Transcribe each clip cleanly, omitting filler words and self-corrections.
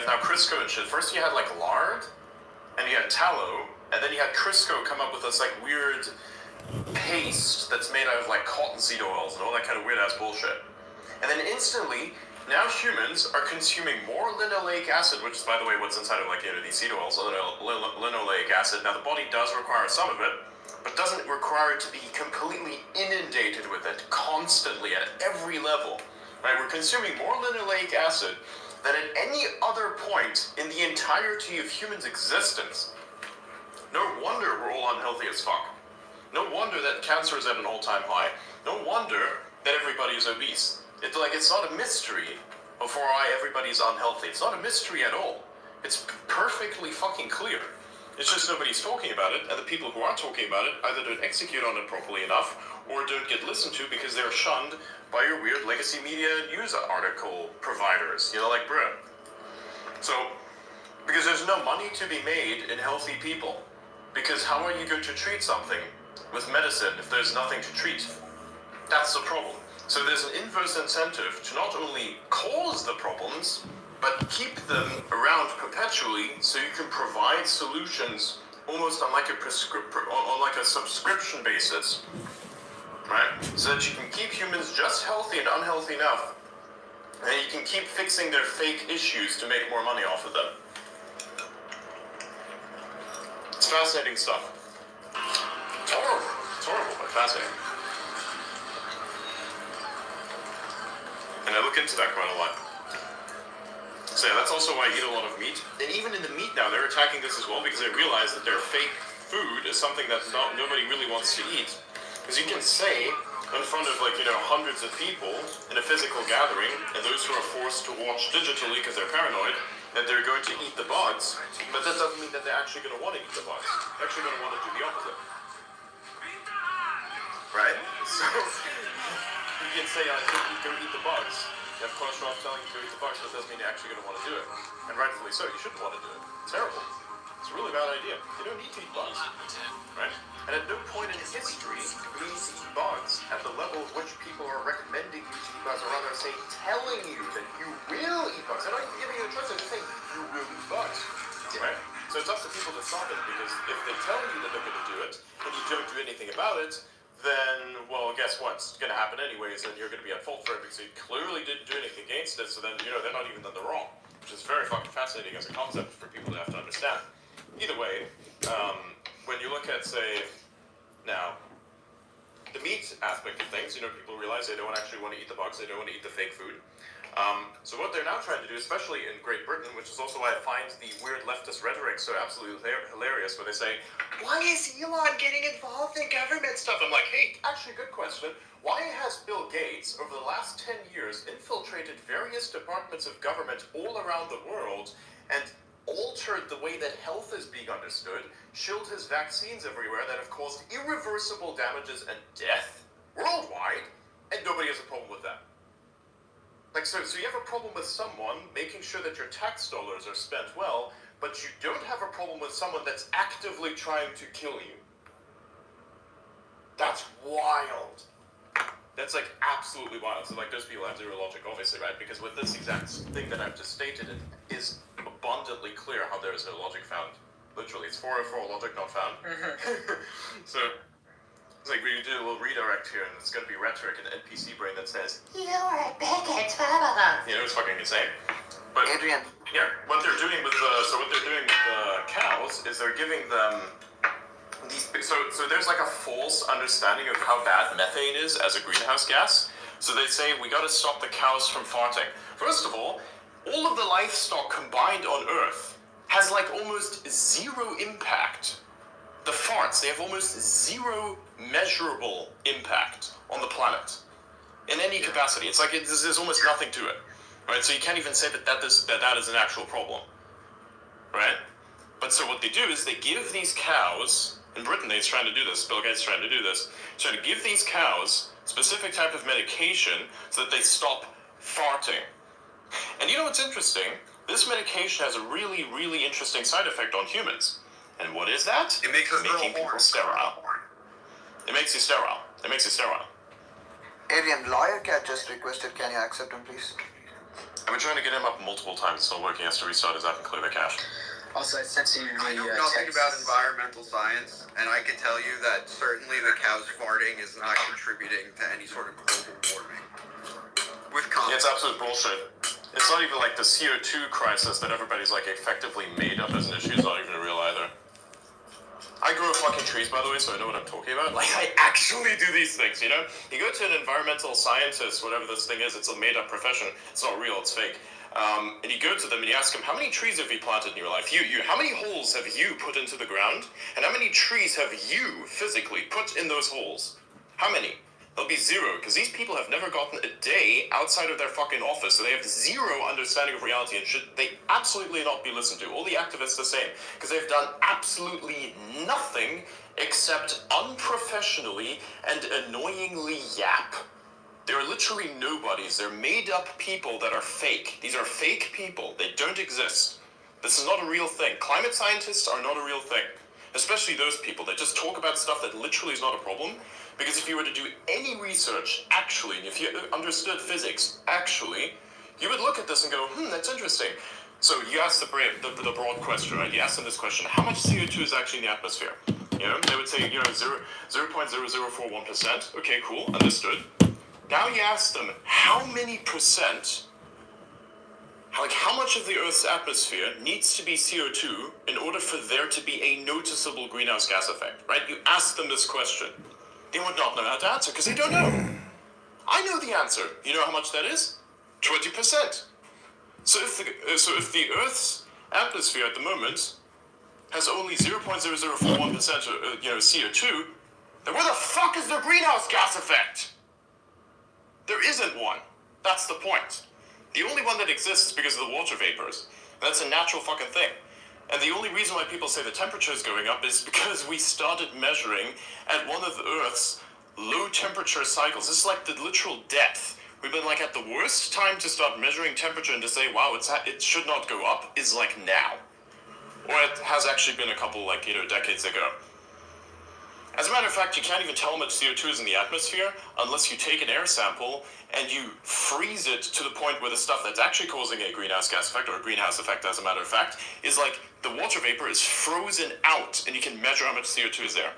have now Crisco and shit. First you had like lard, and you had tallow, and then you had Crisco come up with this like weird paste that's made out of like cottonseed oils and all that kind of weird ass bullshit. And then instantly, now humans are consuming more linoleic acid, which is, by the way, what's inside of like these seed oils, linoleic acid. Now the body does require some of it, but doesn't require it to be completely inundated with it constantly at every level. Right? We're consuming more linoleic acid than at any other point in the entirety of humans' existence. No wonder we're all unhealthy as fuck. No wonder that cancer is at an all-time high. No wonder that everybody is obese. It's not a mystery of why everybody's unhealthy. It's not a mystery at all. It's perfectly fucking clear. It's just nobody's talking about it, and the people who are talking about it either don't execute on it properly enough, or don't get listened to because they're shunned by your weird legacy media news article providers, like bruh. So, because there's no money to be made in healthy people. Because how are you going to treat something with medicine if there's nothing to treat? That's the problem. So there's an inverse incentive to not only cause the problems, but keep them around perpetually so you can provide solutions almost on like a subscription basis, right? So that you can keep humans just healthy and unhealthy enough, and you can keep fixing their fake issues to make more money off of them. It's fascinating stuff. It's horrible, but fascinating. And I look into that quite a lot. So yeah, that's also why I eat a lot of meat. And even in the meat now, they're attacking this as well because they realize that their fake food is something that nobody really wants to eat. Because you can say in front of hundreds of people in a physical gathering, and those who are forced to watch digitally because they're paranoid, that they're going to eat the bugs, but that doesn't mean that they're actually going to want to eat the bugs. They're actually going to want to do the opposite. Right? So, you can say, go eat the bugs. You have cholesterol telling you to eat the bugs, but it doesn't mean you're actually going to want to do it. And rightfully so, you shouldn't want to do it. It's terrible. It's a really bad idea. You don't need to eat bugs. Right? And at no point in history do you need to eat bugs at the level at which people are recommending you to eat bugs, or rather say, telling you that you will eat bugs. They're not even giving you a choice, they're just saying, you will eat bugs. Right? So it's up to people to stop it, because if they tell you that they're going to do it, and you don't do anything about it, then, well, guess what's going to happen anyways, and you're going to be at fault for it, because you clearly didn't do anything against it, so then, they're not even in the wrong. Which is very fucking fascinating as a concept for people to have to understand. Either way, when you look at, say, now, the meat aspect of things, people realize they don't actually want to eat the bugs, they don't want to eat the fake food. So what they're now trying to do, especially in Great Britain, which is also why I find the weird leftist rhetoric so absolutely hilarious, where they say, why is Elon getting involved in government stuff? I'm like, hey, actually good question. Why has Bill Gates, over the last 10 years, infiltrated various departments of government all around the world and altered the way that health is being understood, shilled his vaccines everywhere that have caused irreversible damages and death worldwide, and nobody has a problem with that? So you have a problem with someone making sure that your tax dollars are spent well, but you don't have a problem with someone that's actively trying to kill you. That's wild. That's absolutely wild. So those people have zero logic, obviously, right? Because with this exact thing that I've just stated, it is abundantly clear how there is no logic found. Literally, it's 404 logic not found. So it's like we do a little redirect here, and it's going to be rhetoric in the NPC brain that says, "You are a bigot." It's fucking insane. But Adrian. Yeah, what they're doing with the cows is they're giving them these. So there's a false understanding of how bad methane is as a greenhouse gas. So they say we got to stop the cows from farting. First of all of the livestock combined on Earth has almost zero impact. The farts, they have almost zero measurable impact on the planet in any capacity. It's there's almost nothing to it, right? So you can't even say that is an actual problem, right? But so what they do is they give these cows, in Britain they're trying to do this, Bill Gates is trying to do this, trying to give these cows specific type of medication so that they stop farting. And what's interesting? This medication has a really, really interesting side effect on humans. And what is that? It makes us making people sterile. It makes you sterile. It makes you sterile. Adrian, Lawyer Cat just requested, can you accept him, please? I've been trying to get him up multiple times. It's not working. He has to restart his app and clear the cache. Also, I sent you the I know nothing about environmental science, and I can tell you that certainly the cows farting is not contributing to any sort of global warming. With Yeah, it's absolute bullshit. It's not even like the CO2 crisis that everybody's like effectively made up as an issue is not even real either. I grow fucking trees, by the way, so I know what I'm talking about. Like, I actually do these things, you know? You go to an environmental scientist, whatever this thing is, it's a made-up profession. It's not real, it's fake. And you go to them and you ask them, how many trees have you planted in your life? How many holes have you put into the ground? And how many trees have you physically put in those holes? How many? There'll be zero, because these people have never gotten a day outside of their fucking office, so they have zero understanding of reality and should they absolutely not be listened to. All the activists the same, because they've done absolutely nothing except unprofessionally and annoyingly yap. They're literally nobodies. They're made-up people that are fake. These are fake people. They don't exist. This is not a real thing. Climate scientists are not a real thing. Especially those people that just talk about stuff that literally is not a problem. Because if you were to do any research, actually, and if you understood physics, actually, you would look at this and go, that's interesting. So you ask the broad question, right? You ask them this question, how much CO2 is actually in the atmosphere? You know, they would say, 0.0041%. Okay, cool, understood. Now you ask them, how many percent, like how much of the Earth's atmosphere needs to be CO2 in order for there to be a noticeable greenhouse gas effect, right? You ask them this question. They would not know how to answer because they don't know. I know the answer. You know how much that is? 20%. So if the Earth's atmosphere at the moment has only 0.0041% CO2, then where the fuck is the greenhouse gas effect? There isn't one. That's the point. The only one that exists is because of the water vapors. That's a natural fucking thing. And the only reason why people say the temperature is going up is because we started measuring at one of the Earth's low temperature cycles. This is like the literal depth. We've been like at the worst time to start measuring temperature and to say, wow, it should not go up is like now. Or it has actually been a couple decades ago. As a matter of fact, you can't even tell how much CO2 is in the atmosphere unless you take an air sample and you freeze it to the point where the stuff that's actually causing a greenhouse gas effect, or a greenhouse effect as a matter of fact, is like the water vapor is frozen out and you can measure how much CO2 is there.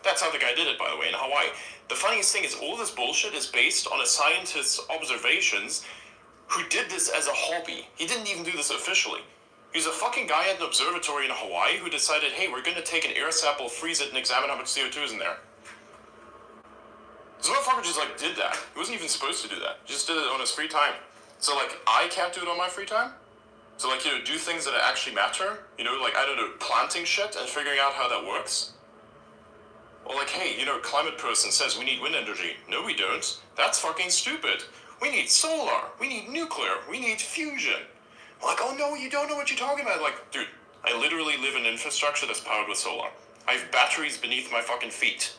That's how the guy did it, by the way, in Hawaii. The funniest thing is all this bullshit is based on a scientist's observations who did this as a hobby. He didn't even do this officially. He was a fucking guy at an observatory in Hawaii who decided, hey, we're going to take an air sample, freeze it, and examine how much CO2 is in there. This motherfucker just, did that. He wasn't even supposed to do that. He just did it on his free time. So, I can't do it on my free time? So, do things that actually matter? Planting shit and figuring out how that works? Or, hey, climate person says we need wind energy. No, we don't. That's fucking stupid. We need solar. We need nuclear. We need fusion. Oh no, you don't know what you're talking about. Dude, I literally live in infrastructure that's powered with solar. I have batteries beneath my fucking feet.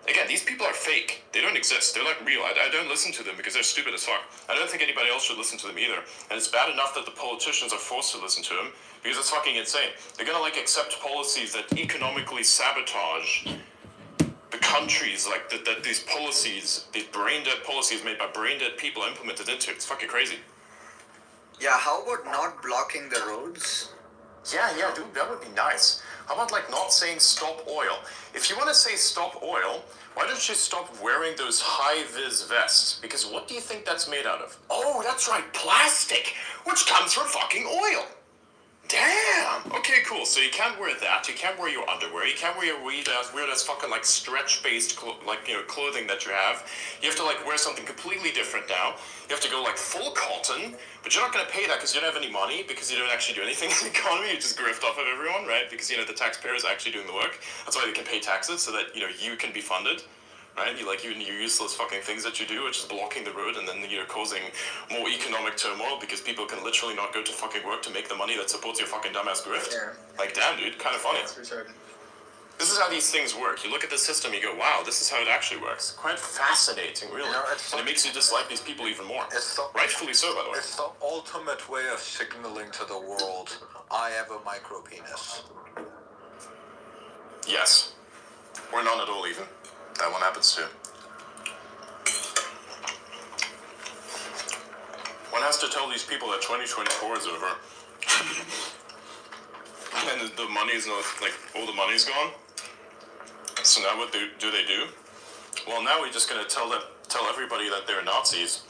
Again, these people are fake. They don't exist. They're real. I don't listen to them because they're stupid as fuck. I don't think anybody else should listen to them either. And it's bad enough that the politicians are forced to listen to them because it's fucking insane. They're gonna accept policies that economically sabotage the countries, that these policies, these brain-dead policies made by brain-dead people implemented into. It's fucking crazy. Yeah, how about not blocking the roads? Yeah, dude, that would be nice. How about, not saying stop oil? If you want to say stop oil, why don't you stop wearing those high-vis vests? Because what do you think that's made out of? Oh, that's right, plastic, which comes from fucking oil. Damn! Okay, cool. So you can't wear that. You can't wear your underwear. You can't wear your weird ass fucking stretch-based clothing that you have. You have to wear something completely different now. You have to go full cotton, but you're not gonna pay that because you don't have any money because you don't actually do anything in the economy. You just grift off of everyone, right? Because the taxpayer is actually doing the work. That's why they can pay taxes so that you can be funded. Right? Your useless fucking things that you do, which is blocking the road and then causing more economic turmoil because people can literally not go to fucking work to make the money that supports your fucking dumbass grift. Yeah. Damn, dude, kind of funny. That's retarded. This is how these things work. You look at the system, you go, wow, this is how it actually works. Quite fascinating, really. And it makes you dislike these people even more. Rightfully so, by the way. It's the ultimate way of signaling to the world, I have a micro penis. Yes. Or none at all, even. That one happens too. One has to tell these people that 2024 is over. And the money's not, like, all the money's gone. So now what do they do? Well, now we're just gonna tell everybody that they're Nazis.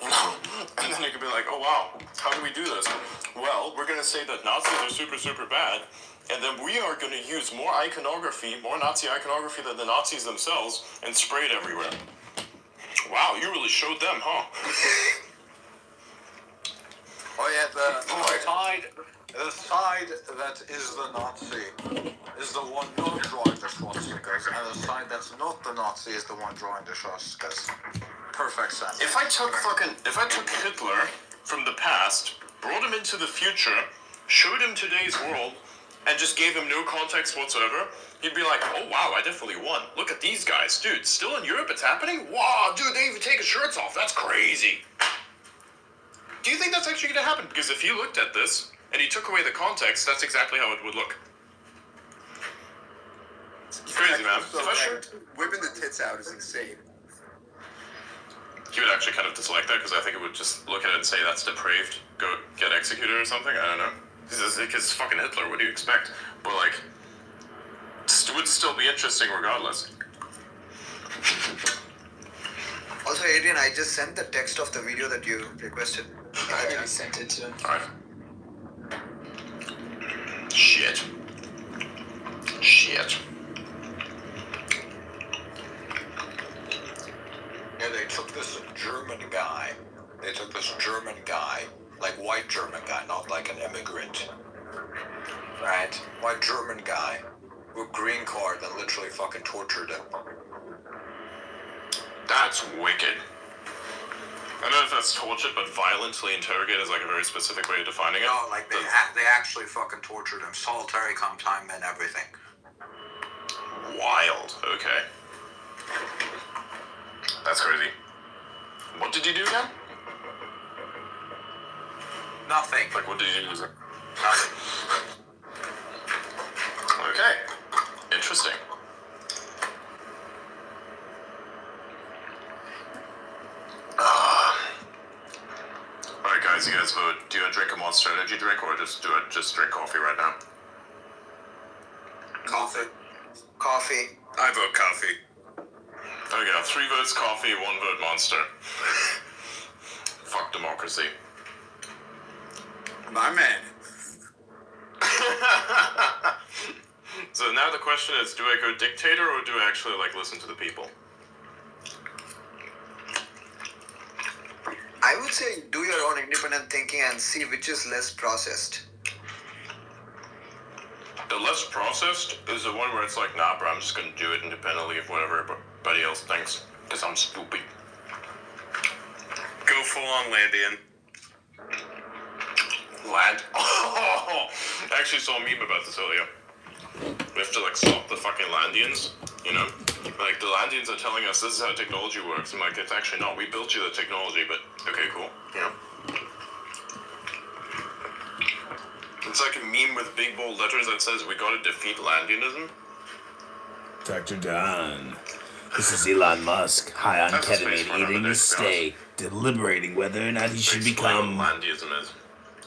You know? And then they could be like, oh wow, how do we do this? Well, we're gonna say that Nazis are super, super bad, and then we are gonna use more iconography, more Nazi iconography than the Nazis themselves, and spray it everywhere. Wow, you really showed them, huh? Oh yeah, the side that is the Nazi is the one not drawing the swastikas, and the side that's not the Nazi is the one drawing the swastikas. Perfect sense. If I took Hitler from the past, brought him into the future, showed him today's world, and just gave him no context whatsoever, he'd be like, oh wow, I definitely won. Look at these guys. Dude, still in Europe it's happening? Wow, dude, they even take shirts off. That's crazy. Do you think that's actually going to happen? Because if he looked at this, and he took away the context, that's exactly how it would look. It's crazy, man. So, whipping the tits out is insane. He would actually kind of dislike that, because I think it would just look at it and say, that's depraved, go get executed or something, I don't know. Because it's fucking Hitler, what do you expect? But, like, it would still be interesting regardless. Also, Adrian, I just sent the text of the video that you requested. I already sent it to him. Alright. Shit. Yeah, they took this German guy. Like white German guy, not like an immigrant. Right? White German guy with green card and literally fucking tortured him. That's wicked. I don't know if that's torture, but violently interrogate is like a very specific way of defining it. No, like they actually fucking tortured him. Solitary time and everything. Wild. Okay. That's crazy. What did you do again? Nothing. Like, what did you do? Nothing. Okay. Interesting. Alright guys, you guys vote. Do you drink a Monster Energy drink or just drink coffee right now? Coffee. Coffee. I vote coffee. Okay, 3 votes coffee, 1 vote Monster. Fuck democracy. My man. So now the question is, do I go dictator or do I actually like listen to the people? I would say do your own independent thinking and see which is less processed. The less processed is the one where it's like, nah, bro, I'm just gonna do it independently of whatever everybody else thinks, because I'm stupid. Go full on Landian. Land. Oh, I actually saw a meme about this earlier. We have to like stop the fucking Landians, you know? Like the Landians are telling us this is how technology works. I'm like, it's actually not. We built you the technology, but okay, cool. You know? It's like a meme with big bold letters that says we gotta defeat Landianism. Dr. Don. This is Elon Musk, high on That's his face ketamine, right over eating there, a to be steak, deliberating whether or not he should Explain become what Landiism is.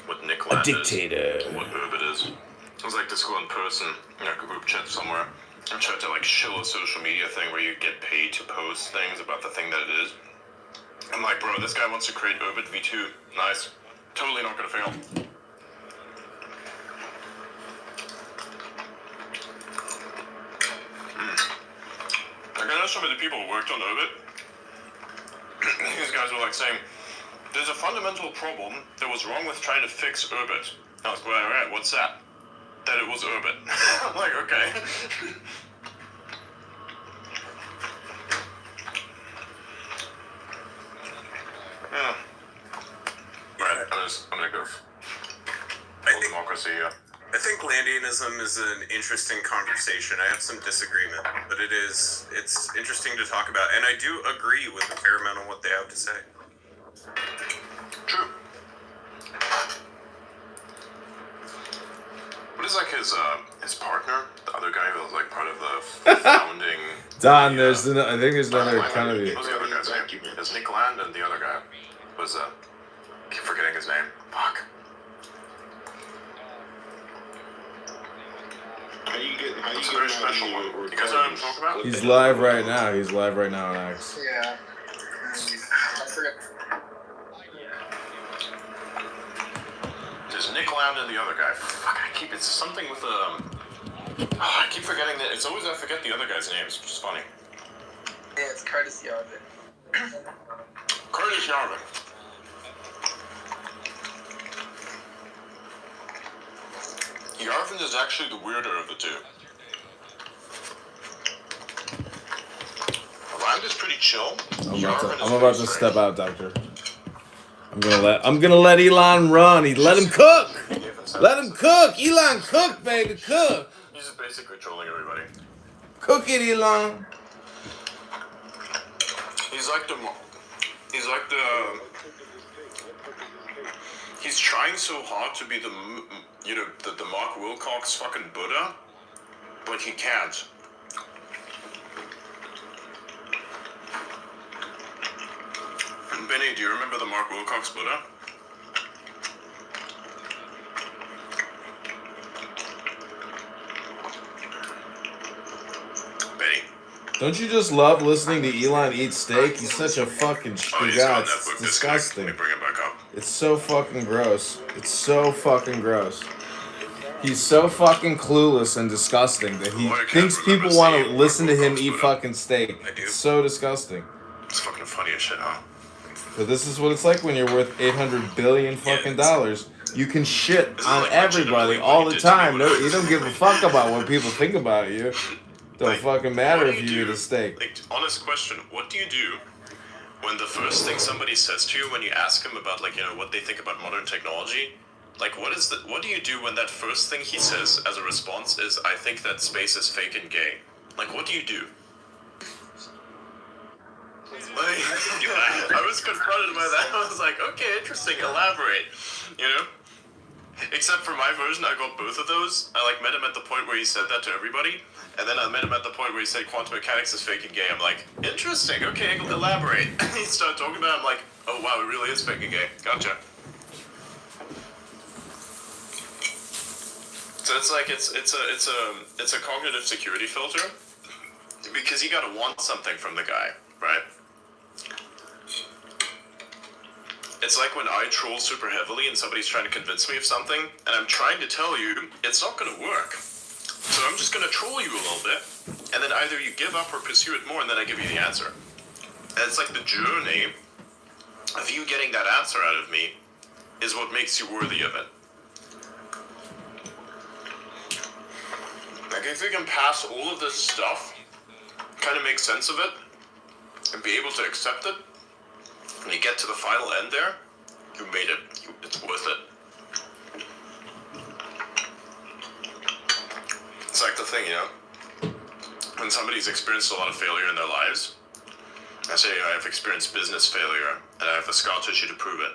What Nick a Land dictator. is. What herb it is. It was like this go in person, in a group chat somewhere, and try to like shill a social media thing where you get paid to post things about the thing that it is. I'm like, bro, this guy wants to create Urbit V2. Nice. Totally not gonna fail. Like, I know some of the people who worked on Urbit. These guys were like saying, there's a fundamental problem that was wrong with trying to fix Urbit. I was like, alright, what's that? That it was Urbit. I'm like, okay. Yeah. Right, I'm gonna go full democracy, yeah. I think Landianism is an interesting conversation. I have some disagreement, but it's interesting to talk about, and I do agree with a fair amount of what they have to say. True. What is like his partner, the other guy who was like part of the founding? Don, I think there's another What kind of. was the other guy's name? It's Nick Land and the other guy was It's a very special one. You guys know what I'm talking about? He's live right now. He's live right now on X. Yeah. I forget. There's Nick Loud and the other guy. Fuck, it's something with I keep forgetting that. It's always I forget the other guy's names, which is funny. Yeah, it's Curtis Yarvin. Curtis Yarvin. Yarvin is actually the weirder of the two. Rand is pretty chill. I'm about to step out, Doctor. I'm gonna let Elon run. Let him cook. Let him cook. Elon, cook, baby, cook. He's just basically trolling everybody. Cook it, Elon. He's trying so hard to be the Mark Wilcox fucking Buddha, but he can't. Benny, do you remember the Mark Wilcox Buddha? Benny. Don't you just love listening to Elon eat steak? He's such a fucking guy. It's disgusting. Let me bring it back up. It's so fucking gross. It's so fucking gross. He's so fucking clueless and disgusting that he thinks people want to listen to him eat fucking steak. It's so disgusting. It's fucking funny as shit, huh? But this is what it's like when you're worth $800 billion fucking dollars. You can shit on everybody all the time. No, you don't give a fuck about what people think about you. Don't fucking matter if you eat a steak. Like, honest question, what do you do when the first thing somebody says to you when you ask them about, like, what they think about modern technology? Like, what do you do when that first thing he says as a response is, I think that space is fake and gay? Like, what do you do? Like, I was confronted by that. I was like, okay, interesting, elaborate, Except for my version, I got both of those. I met him at the point where he said that to everybody, and then I met him at the point where he said quantum mechanics is fake and gay. I'm like, interesting, okay, elaborate. And he started talking about it, I'm like, oh wow, it really is fake and gay. Gotcha. So it's like it's a cognitive security filter because you gotta want something from the guy, right? It's like when I troll super heavily and somebody's trying to convince me of something, and I'm trying to tell you it's not going to work. So I'm just going to troll you a little bit, and then either you give up or pursue it more, and then I give you the answer. And it's like the journey of you getting that answer out of me is what makes you worthy of it. Like, if you can pass all of this stuff, kind of make sense of it, and be able to accept it, when you get to the final end there, you made it. It's worth it. It's like the thing, when somebody's experienced a lot of failure in their lives, I say, I've experienced business failure, and I have the scar tissue to prove it.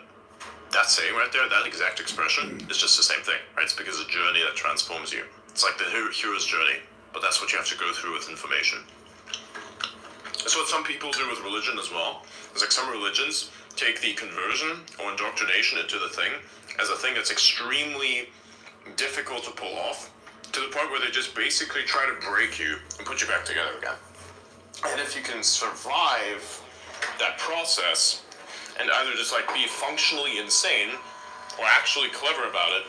That saying right there, that exact expression, is just the same thing, right? It's because it's a journey that transforms you. It's like the hero's journey, but that's what you have to go through with information. It's what some people do with religion as well. It's like some religions take the conversion or indoctrination into the thing as a thing that's extremely difficult to pull off, to the point where they just basically try to break you and put you back together again. And if you can survive that process and either just be functionally insane or actually clever about it,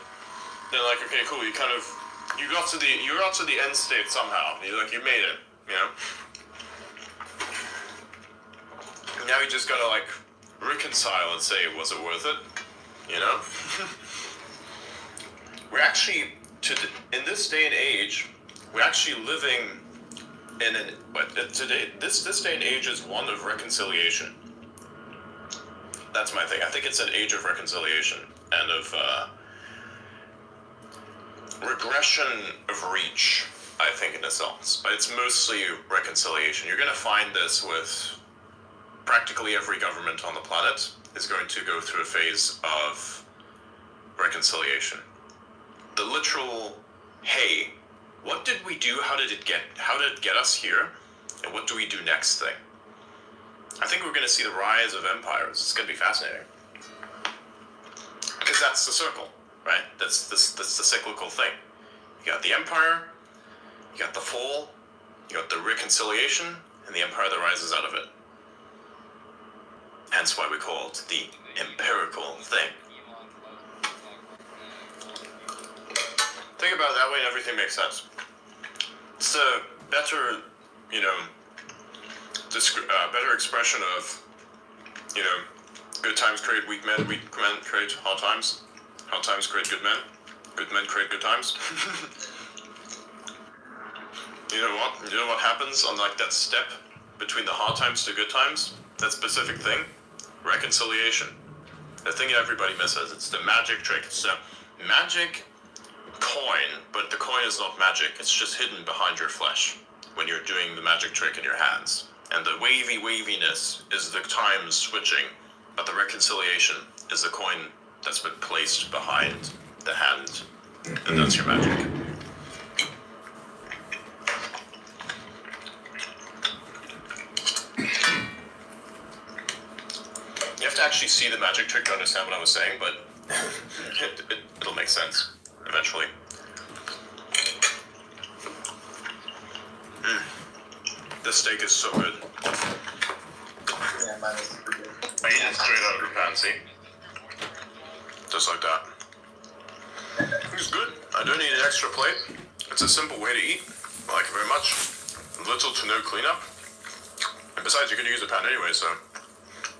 then okay, cool, you got to the end state somehow. You made it, Now you just gotta reconcile and say, was it worth it? We're actually in this day and age, we're actually living in this day and age is one of reconciliation. That's my thing. I think it's an age of reconciliation and of regression of reach, I think, in a sense. But it's mostly reconciliation. You're gonna find this with practically every government on the planet is going to go through a phase of reconciliation. The literal, hey, what did we do? How did it get us here? And what do we do next thing? I think we're going to see the rise of empires. It's going to be fascinating. Because that's the circle, right? That's the cyclical thing. You got the empire, You got the fall, you got the reconciliation, and the empire that rises out of it. Hence why we call it the empirical thing. Think about it that way and everything makes sense. It's a better, better expression of, good times create weak men create hard times create good men create good times. You know what happens on like that step between the hard times to good times? That specific thing? Reconciliation. The thing everybody misses. It's the magic trick. It's a magic coin, but the coin is not magic. It's just hidden behind your flesh when you're doing the magic trick in your hands. And the waviness is the time switching, but the reconciliation is the coin that's been placed behind the hand. And that's your magic. You have to actually see the magic trick to understand what I was saying, but it'll make sense eventually. This steak is so good. Yeah, mine is super good. I eat it straight out of the pan, see? Just like that. It's good. I don't need an extra plate. It's a simple way to eat. I like it very much. Little to no cleanup. And besides, you're going to use a pan anyway, so...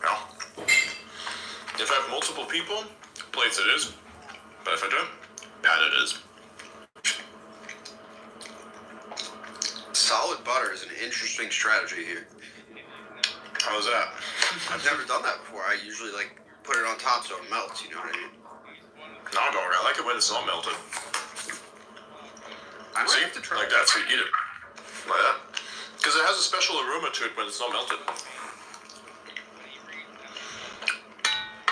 Yeah. If I have multiple people, plates it is. But if I don't, pan it is. Solid butter is an interesting strategy here. How's that? I've never done that before. I usually put it on top so it melts, you know what I mean? No, dog, I like it when it's not melted. I might See? have to try Like that, so you eat it. Like that. Because it has a special aroma to it when it's not melted.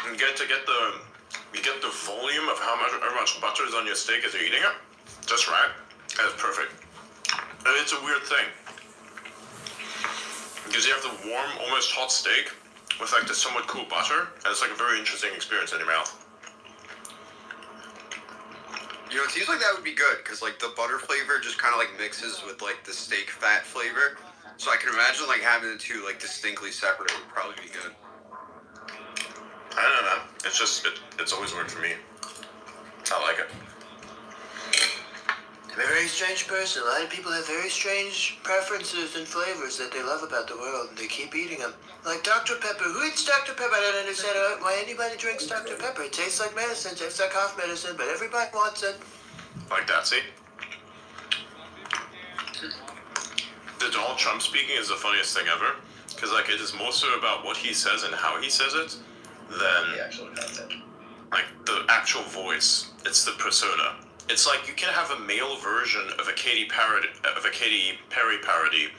And you get the volume of how much butter is on your steak as you're eating it. Just right. And it's perfect. And it's a weird thing. Because you have the warm, almost hot steak with like this somewhat cool butter, and it's like a very interesting experience in your mouth. You know, it seems like that would be good because the butter flavor just kind of mixes with the steak fat flavor. So I can imagine having the two distinctly separate would probably be good. I don't know, man. It's just it's always worked for me. I like it. I'm a very strange person. A lot of people have very strange preferences and flavors that they love about the world, and they keep eating them. Like Dr. Pepper. Who eats Dr. Pepper? I don't understand why anybody drinks Dr. Pepper. It tastes like medicine, tastes like cough medicine, but everybody wants it. Like that, see? The Donald Trump speaking is the funniest thing ever. Because it is more so about what he says and how he says it than The actual content. the actual voice. It's the persona. It's like you can have a male version of a Katy Perry parody,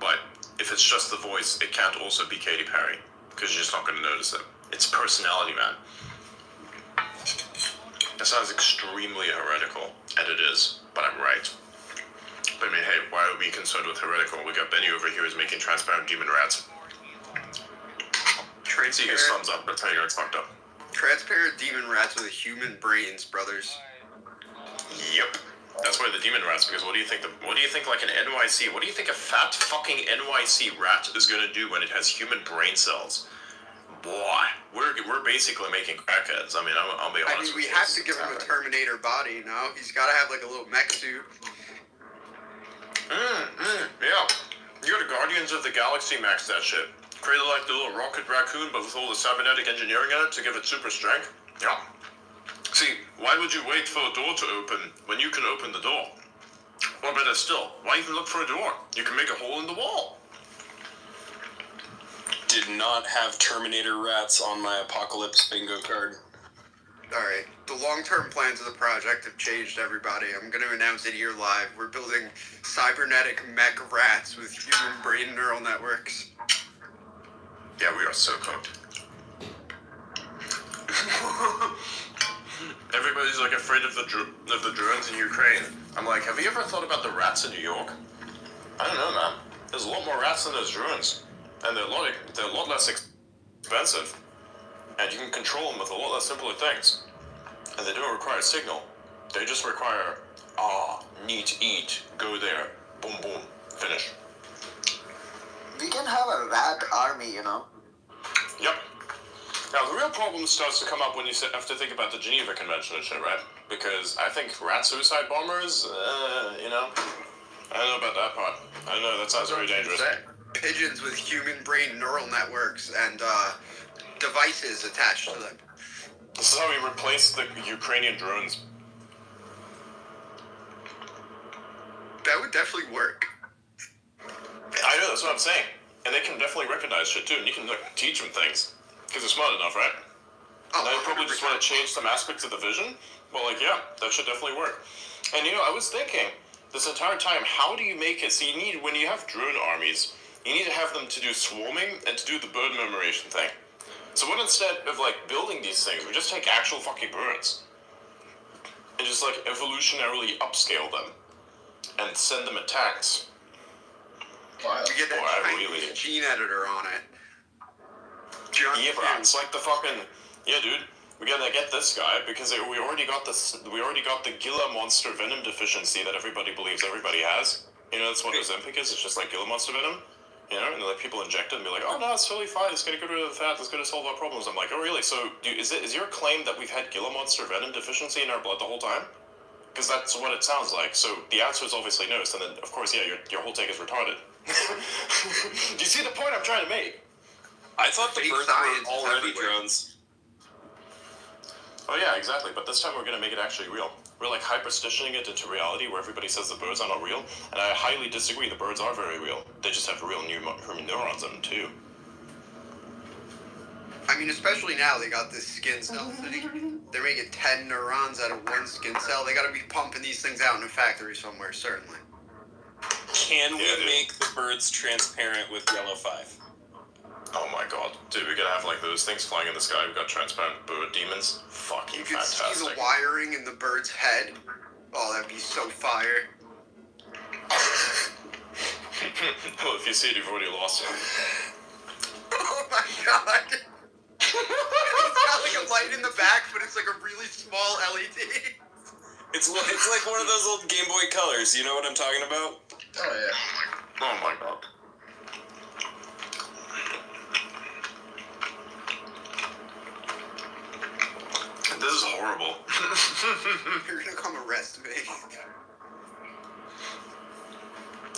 but if it's just the voice, it can't also be Katy Perry because you're just not going to notice it. It's personality, man. That sounds extremely heretical, and it is, but I'm right. But I mean, hey, why are we concerned with heretical? We got Benny over here who's making transparent demon rats. See his thumbs up, but tell you it's fucked up. Transparent demon rats with human brains, brothers. Yep. That's why the demon rats, because what do you think like an NYC, what do you think a fat fucking NYC rat is gonna do when it has human brain cells? Boy, we're basically making crackheads. I mean, I'll be honest with you. We have to give him a Terminator body, no? He's gotta have a little mech suit. Yeah. You got a Guardians of the Galaxy max that shit. Created the little rocket raccoon, but with all the cybernetic engineering in it to give it super strength. Yeah. See, why would you wait for a door to open when you can open the door? Or better still, why even look for a door? You can make a hole in the wall. Did not have Terminator rats on my apocalypse bingo card. Alright, the long-term plans of the project have changed, everybody. I'm gonna announce it here live. We're building cybernetic mech rats with human brain neural networks. Yeah, we are so cooked. Everybody's afraid of the drones in Ukraine. I'm like, have you ever thought about the rats in New York? I don't know, man. There's a lot more rats than those drones, and they're a lot less expensive, and you can control them with a lot less simpler things. And they don't require a signal. They just require need to eat, go there, boom, boom, finish. We can have a rat army, you know. Yep. Now, the real problem starts to come up when you have to think about the Geneva Convention and shit, right? Because I think rat suicide bombers, you know, I don't know about that part. I don't know, that sounds very dangerous. Pigeons with human brain neural networks and devices attached to them. This is how we replace the Ukrainian drones. That would definitely work. I know, that's what I'm saying. And they can definitely recognize shit too, and you can like, teach them things. Because they're smart enough, right? Oh, and they probably just want to change some aspects of the vision. Well, like, yeah, that should definitely work. And you know, I was thinking this entire time, how do you make it? So you need, when you have drone armies, you need to have them to do swarming and to do the bird memorization thing. So what instead of like building these things, we just take actual fucking birds and just like evolutionarily upscale them and send them attacks. Wow. We get that Boy, Chinese gene editor on it. Yeah, bro, it's like the fucking dude. We gotta get this guy because we already got this. We already got the Gila monster venom deficiency that everybody believes everybody has. You know, that's what Ozempic is. It's just like Gila monster venom. You know, and like people inject it and be like, oh no, it's totally fine. It's gonna get rid of the fat. It's gonna solve our problems. I'm like, oh really? So, is your claim that we've had Gila monster venom deficiency in our blood the whole time? Because that's what it sounds like. So the answer is obviously no. So then, of course, yeah, your whole take is retarded. Do you see the point I'm trying to make? I thought the Fake birds science were is already everywhere. drones. Oh yeah, exactly. But this time we're gonna make it actually real. We're like hyperstitioning it into reality where everybody says the birds are not real, and I highly disagree. The birds are very real. They just have real neurons in them too. I mean, especially now they got this skin cell thing. They're making 10 neurons out of one skin cell. They gotta be pumping these things out in a factory somewhere, certainly. Can we Yeah, dude. make the birds transparent with yellow 5? Oh my god, dude, we gotta have like those things flying in the sky. We've got transparent bird demons. Fucking You could see fantastic. the wiring in the bird's head. Oh, that'd be so fire. Well, if you see it, you've already lost it. Oh my god. It's got like a light in the back, but it's like a really small LED. It's like one of those old Game Boy Colors. You know what I'm talking about? Oh yeah. Oh my god. This is horrible. You're gonna come arrest me.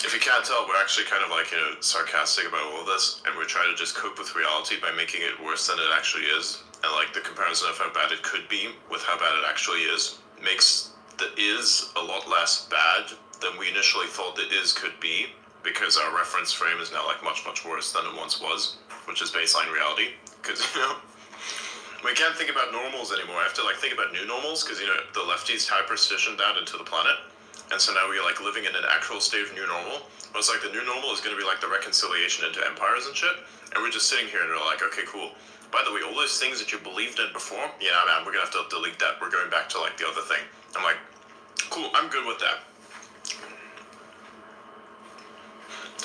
If you can't tell, we're actually kind of like, you know, sarcastic about all of this, and we're trying to just cope with reality by making it worse than it actually is. And like the comparison of how bad it could be with how bad it actually is makes the is a lot less bad than we initially thought the is could be, because our reference frame is now like much worse than it once was, which is baseline reality. Because, you know, we can't think about normals anymore. I have to like think about new normals, because, you know, the lefties hyperstitioned that into the planet. And so now we're like living in an actual state of new normal. But it's like the new normal is going to be like the reconciliation into empires and shit. And we're just sitting here and we're like, okay, cool. By the way, all those things that you believed in before, yeah, man, we're going to have to delete that. We're going back to like the other thing. I'm like, cool, I'm good with that.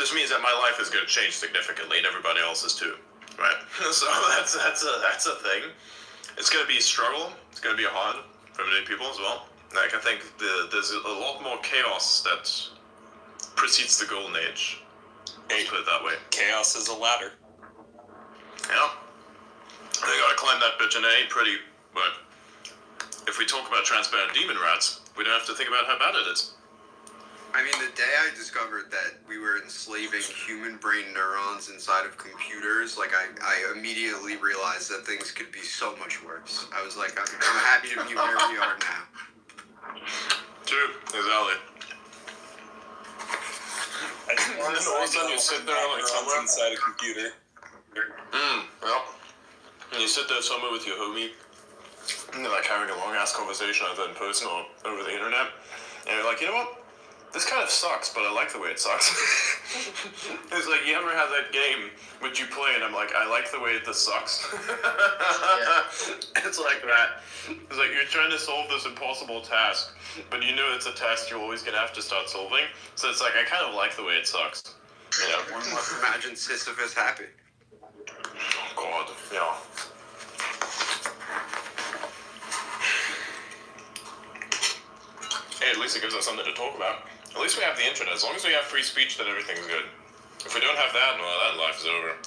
This means that my life is going to change significantly and everybody else's too, right? So that's a thing. It's going to be a struggle. It's going to be hard for many people as well. Like, I think there's a lot more chaos that precedes the golden age. Let's put it that way. Chaos is a ladder. Yeah. They gotta climb that bitch and it ain't pretty, but if we talk about transparent demon rats, we don't have to think about how bad it is. I mean, the day I discovered that we were enslaving human brain neurons inside of computers, like, I immediately realized that things could be so much worse. I was like, I'm happy to be where we are now. True, exactly. I just And then all of a sudden you sit there like somewhere. inside a computer. Well, and you sit there somewhere with your homie, and they're like having a long ass conversation either in person or over the internet, and you're like, you know what? This kind of sucks, but I like the way it sucks. It's like, you ever have that game which you play and I'm like, I like the way this sucks. It's like that. It's like you're trying to solve this impossible task, but you know it's a task you're always going to have to start solving. So it's like, I kind of like the way it sucks. You know? One must imagine Sisyphus happy. Oh, God, yeah. Hey, at least it gives us something to talk about. At least we have the internet. As long as we have free speech, then everything's good. If we don't have that, well, that life is over.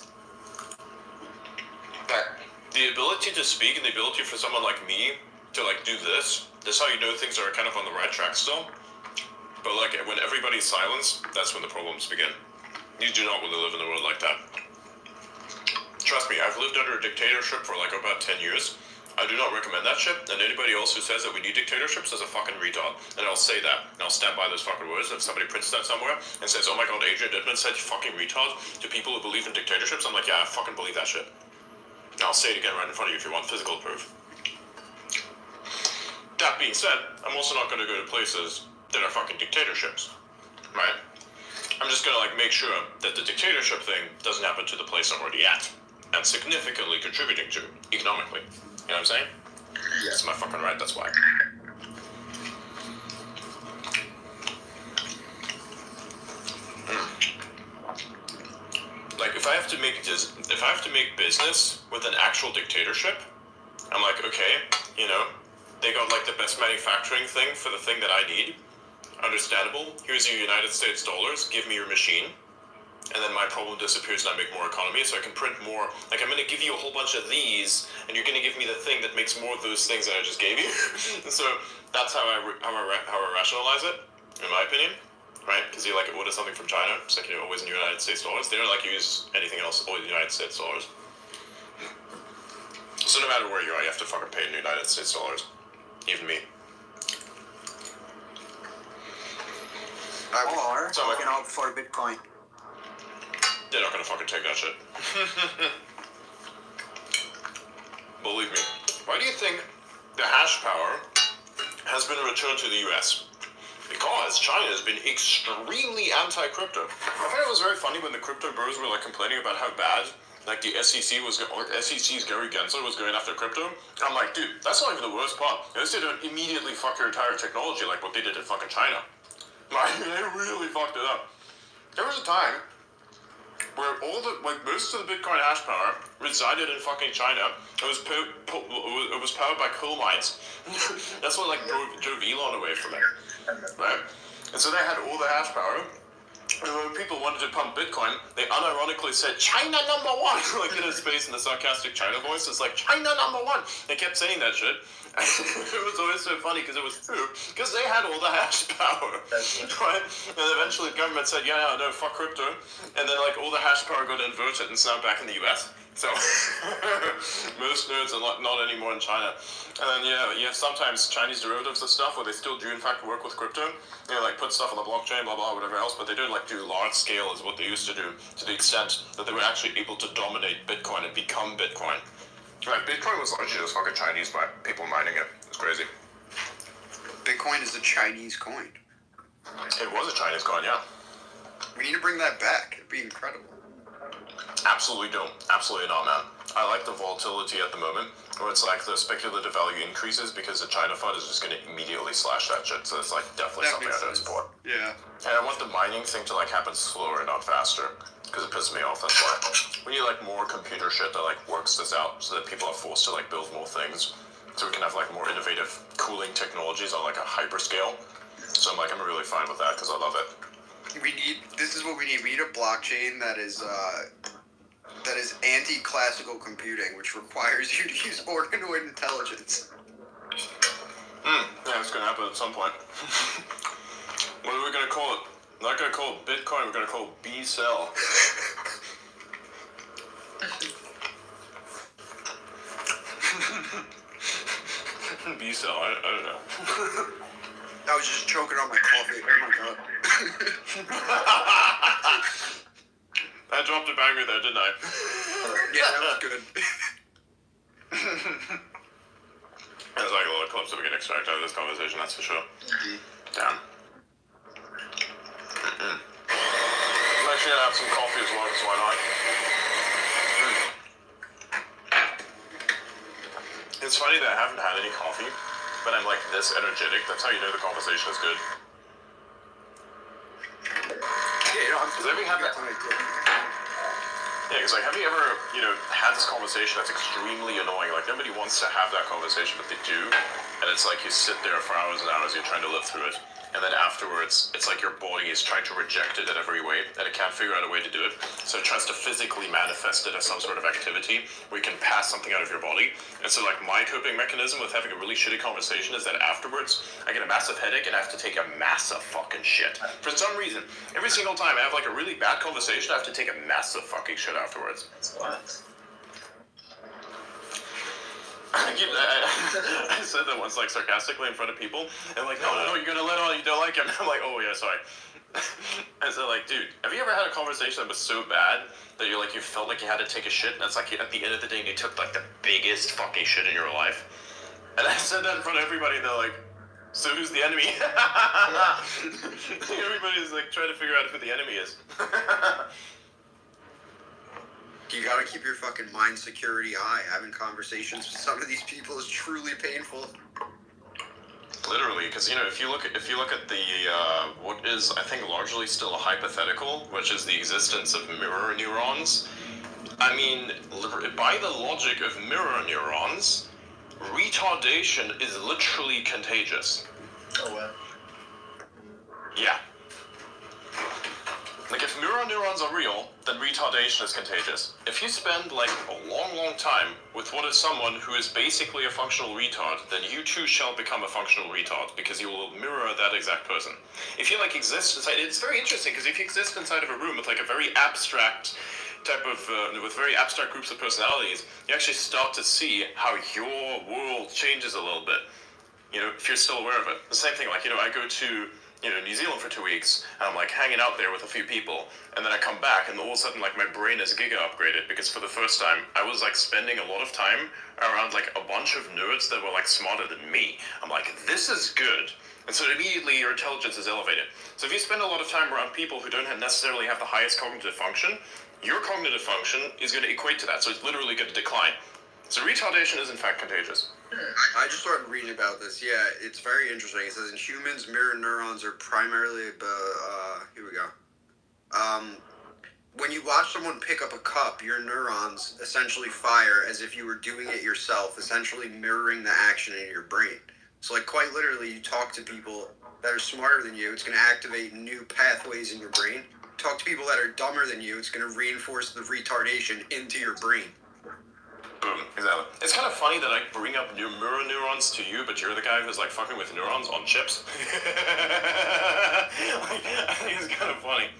But the ability to speak and the ability for someone like me to like do this is how you know things are kind of on the right track still. But like when everybody's silenced, that's when the problems begin. You do not want to live in a world like that. Trust me, I've lived under a dictatorship for like about 10 years. I do not recommend that shit, and anybody else who says that we need dictatorships is a fucking retard. And I'll say that, and I'll stand by those fucking words. If somebody prints that somewhere and says, oh my god, Adrian Dittman said fucking retard to people who believe in dictatorships, I'm like, yeah, I fucking believe that shit. And I'll say it again right in front of you if you want physical proof. That being said, I'm also not going to go to places that are fucking dictatorships, right? I'm just going to like make sure that the dictatorship thing doesn't happen to the place I'm already at, and significantly contributing to economically. You know what I'm saying? Yeah. It's my fucking right, that's why. Like, if I have to make business with an actual dictatorship, I'm like, okay, you know, they got like the best manufacturing thing for the thing that I need. Understandable. Here's your United States dollars, give me your machine. And then my problem disappears and I make more economy, so I can print more. Like, I'm going to give you a whole bunch of these, and you're going to give me the thing that makes more of those things that I just gave you. So that's how I rationalize it, in my opinion, right? Because you like order something from China, it's like you're always in United States dollars. They don't like use anything else, always United States dollars. So no matter where you are, you have to fucking pay in United States dollars. Even me. Or So you can opt for Bitcoin. They're not gonna fucking take that shit. Believe me. Why do you think the hash power has been returned to the US? Because China has been extremely anti-crypto. I thought it was very funny when the crypto bros were like complaining about how bad like the SEC's Gary Gensler was going after crypto. I'm like, dude, that's not even the worst part. At least they don't immediately fuck your entire technology like what they did in fucking China. Like, they really fucked it up. There was a time where most of the Bitcoin hash power resided in fucking China. It was powered by coal mines. That's what like drove Elon away from it, right? And so they had all the hash power. And when people wanted to pump Bitcoin, they unironically said, China number one! Like in a space in the sarcastic China voice. It's like, China number one! They kept saying that shit. It was always so funny because it was true. Because they had all the hash power. Right? And eventually the government said, yeah, no, fuck crypto. And then like all the hash power got inverted and it's now back in the US. So most nodes are not anymore in China. And then you have sometimes Chinese derivatives of stuff where they still do in fact work with crypto. You know, like put stuff on the blockchain, blah blah, whatever else, but they don't like do large scale as what they used to do, to the extent that they were actually able to dominate Bitcoin and become Bitcoin. Right, Bitcoin was largely just fucking Chinese by people mining it. It's crazy. Bitcoin is a Chinese coin. It was a Chinese coin, yeah. We need to bring that back. It'd be incredible. Absolutely don't. Absolutely not, man. I like the volatility at the moment, where it's like the speculative value increases because the China fund is just going to immediately slash that shit. So it's like definitely That something I makes don't sense. support. Yeah. And I want the mining thing to like happen slower, not faster, because it pisses me off. That's why we need like more computer shit that like works this out, so that people are forced to like build more things, so we can have like more innovative cooling technologies on like a hyper scale. So I'm really fine with that because I love it. This is what we need. We need a blockchain that is anti-classical computing, which requires you to use organoid intelligence. Yeah, it's gonna happen at some point. What are we gonna call it? We're not gonna call it Bitcoin, we're gonna call it B-Cell. B-Cell, I don't know. I was just choking on my coffee. Oh my god. I dropped a banger there, didn't I? Yeah, that was good. There's like a lot of clips that we can extract out of this conversation, that's for sure. Damn. I'm actually gonna have some coffee as well, so why not? It's funny that I haven't had any coffee, but I'm like this energetic. That's how you know the conversation is good. Yeah, I'm Have you had that? Yeah, because like, have you ever, had this conversation that's extremely annoying? Like, nobody wants to have that conversation, but they do, and it's like you sit there for hours and hours, you're trying to live through it, and then afterwards, it's like your body is trying to reject it in every way, and it can't figure out a way to do it. So it tries to physically manifest it as some sort of activity where you can pass something out of your body. And so, like, my coping mechanism with having a really shitty conversation is that afterwards, I get a massive headache and I have to take a massive fucking shit. For some reason, every single time I have, like, a really bad conversation, I have to take a massive fucking shit afterwards. What? I said that once, like, sarcastically in front of people, and like, no, you're gonna let on, you don't like him. I'm like, oh yeah, sorry. I said, like, dude, have you ever had a conversation that was so bad that you felt like you had to take a shit, and it's like, at the end of the day, you took, like, the biggest fucking shit in your life? And I said that in front of everybody, and they're like, so who's the enemy? Everybody's, like, trying to figure out who the enemy is. You gotta keep your fucking mind security high. Having conversations with some of these people is truly painful. Literally, because if you look at the what is, I think, largely still a hypothetical, which is the existence of mirror neurons. I mean, by the logic of mirror neurons, retardation is literally contagious. Oh well. Yeah. Like, if mirror neurons are real, then retardation is contagious. If you spend, like, a long time with what is someone who is basically a functional retard, then you too shall become a functional retard, because you will mirror that exact person. If you, like, exist inside, it's very interesting, because if you exist inside of a room with, like, a very abstract type of, with very abstract groups of personalities, you actually start to see how your world changes a little bit. If you're still aware of it. The same thing, like, I go to New Zealand for 2 weeks, and I'm, like, hanging out there with a few people, and then I come back, and all of a sudden, like, my brain is giga upgraded, because for the first time, I was, like, spending a lot of time around, like, a bunch of nerds that were, like, smarter than me. I'm like, this is good. And so immediately your intelligence is elevated. So if you spend a lot of time around people who don't necessarily have the highest cognitive function, your cognitive function is going to equate to that, so it's literally going to decline. So retardation is, in fact, contagious. I just started reading about this. Yeah, it's very interesting. It says in humans, mirror neurons are primarily here we go. When you watch someone pick up a cup, your neurons essentially fire as if you were doing it yourself, essentially mirroring the action in your brain. So, like, quite literally, you talk to people that are smarter than you, it's going to activate new pathways in your brain. Talk to people that are dumber than you, it's going to reinforce the retardation into your brain. Boom, exactly. It's kind of funny that I bring up new mirror neurons to you, but you're the guy who's, like, fucking with neurons on chips. I think it's kind of funny.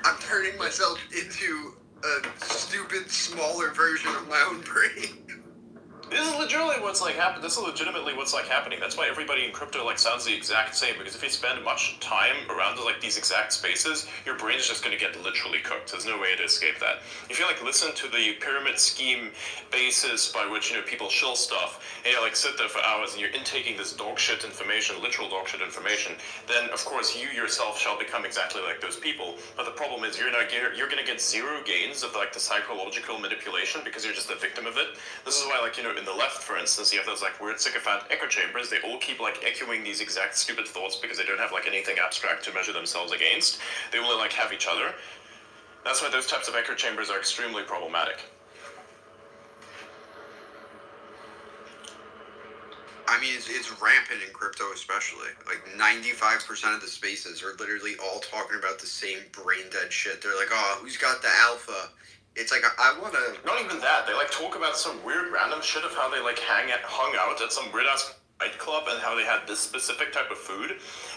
I'm turning myself into a stupid, smaller version of my own brain. This is legitimately what's, like, happening. This is legitimately what's, like, happening. That's why everybody in crypto, like, sounds the exact same, because if you spend much time around, like, these exact spaces, your brain is just going to get literally cooked. There's no way to escape that. If you, like, listen to the pyramid scheme basis by which, people shill stuff, and you, like, sit there for hours and you're intaking this dog shit information, literal dog shit information, then, of course, you yourself shall become exactly like those people. But the problem is you're going to get zero gains of, like, the psychological manipulation because you're just a victim of it. This is why, like, in the left, for instance, you have those, like, weird sycophant echo chambers. They all keep, like, echoing these exact stupid thoughts because they don't have, like, anything abstract to measure themselves against. They only, like, have each other. That's why those types of echo chambers are extremely problematic. I mean, it's rampant in crypto, especially. Like, 95% of the spaces are literally all talking about the same brain dead shit. They're like, oh, who's got the alpha? It's like, I want to... Not even that. They, like, talk about some weird random shit of how they, like, hung out at some weird-ass nightclub and how they had this specific type of food.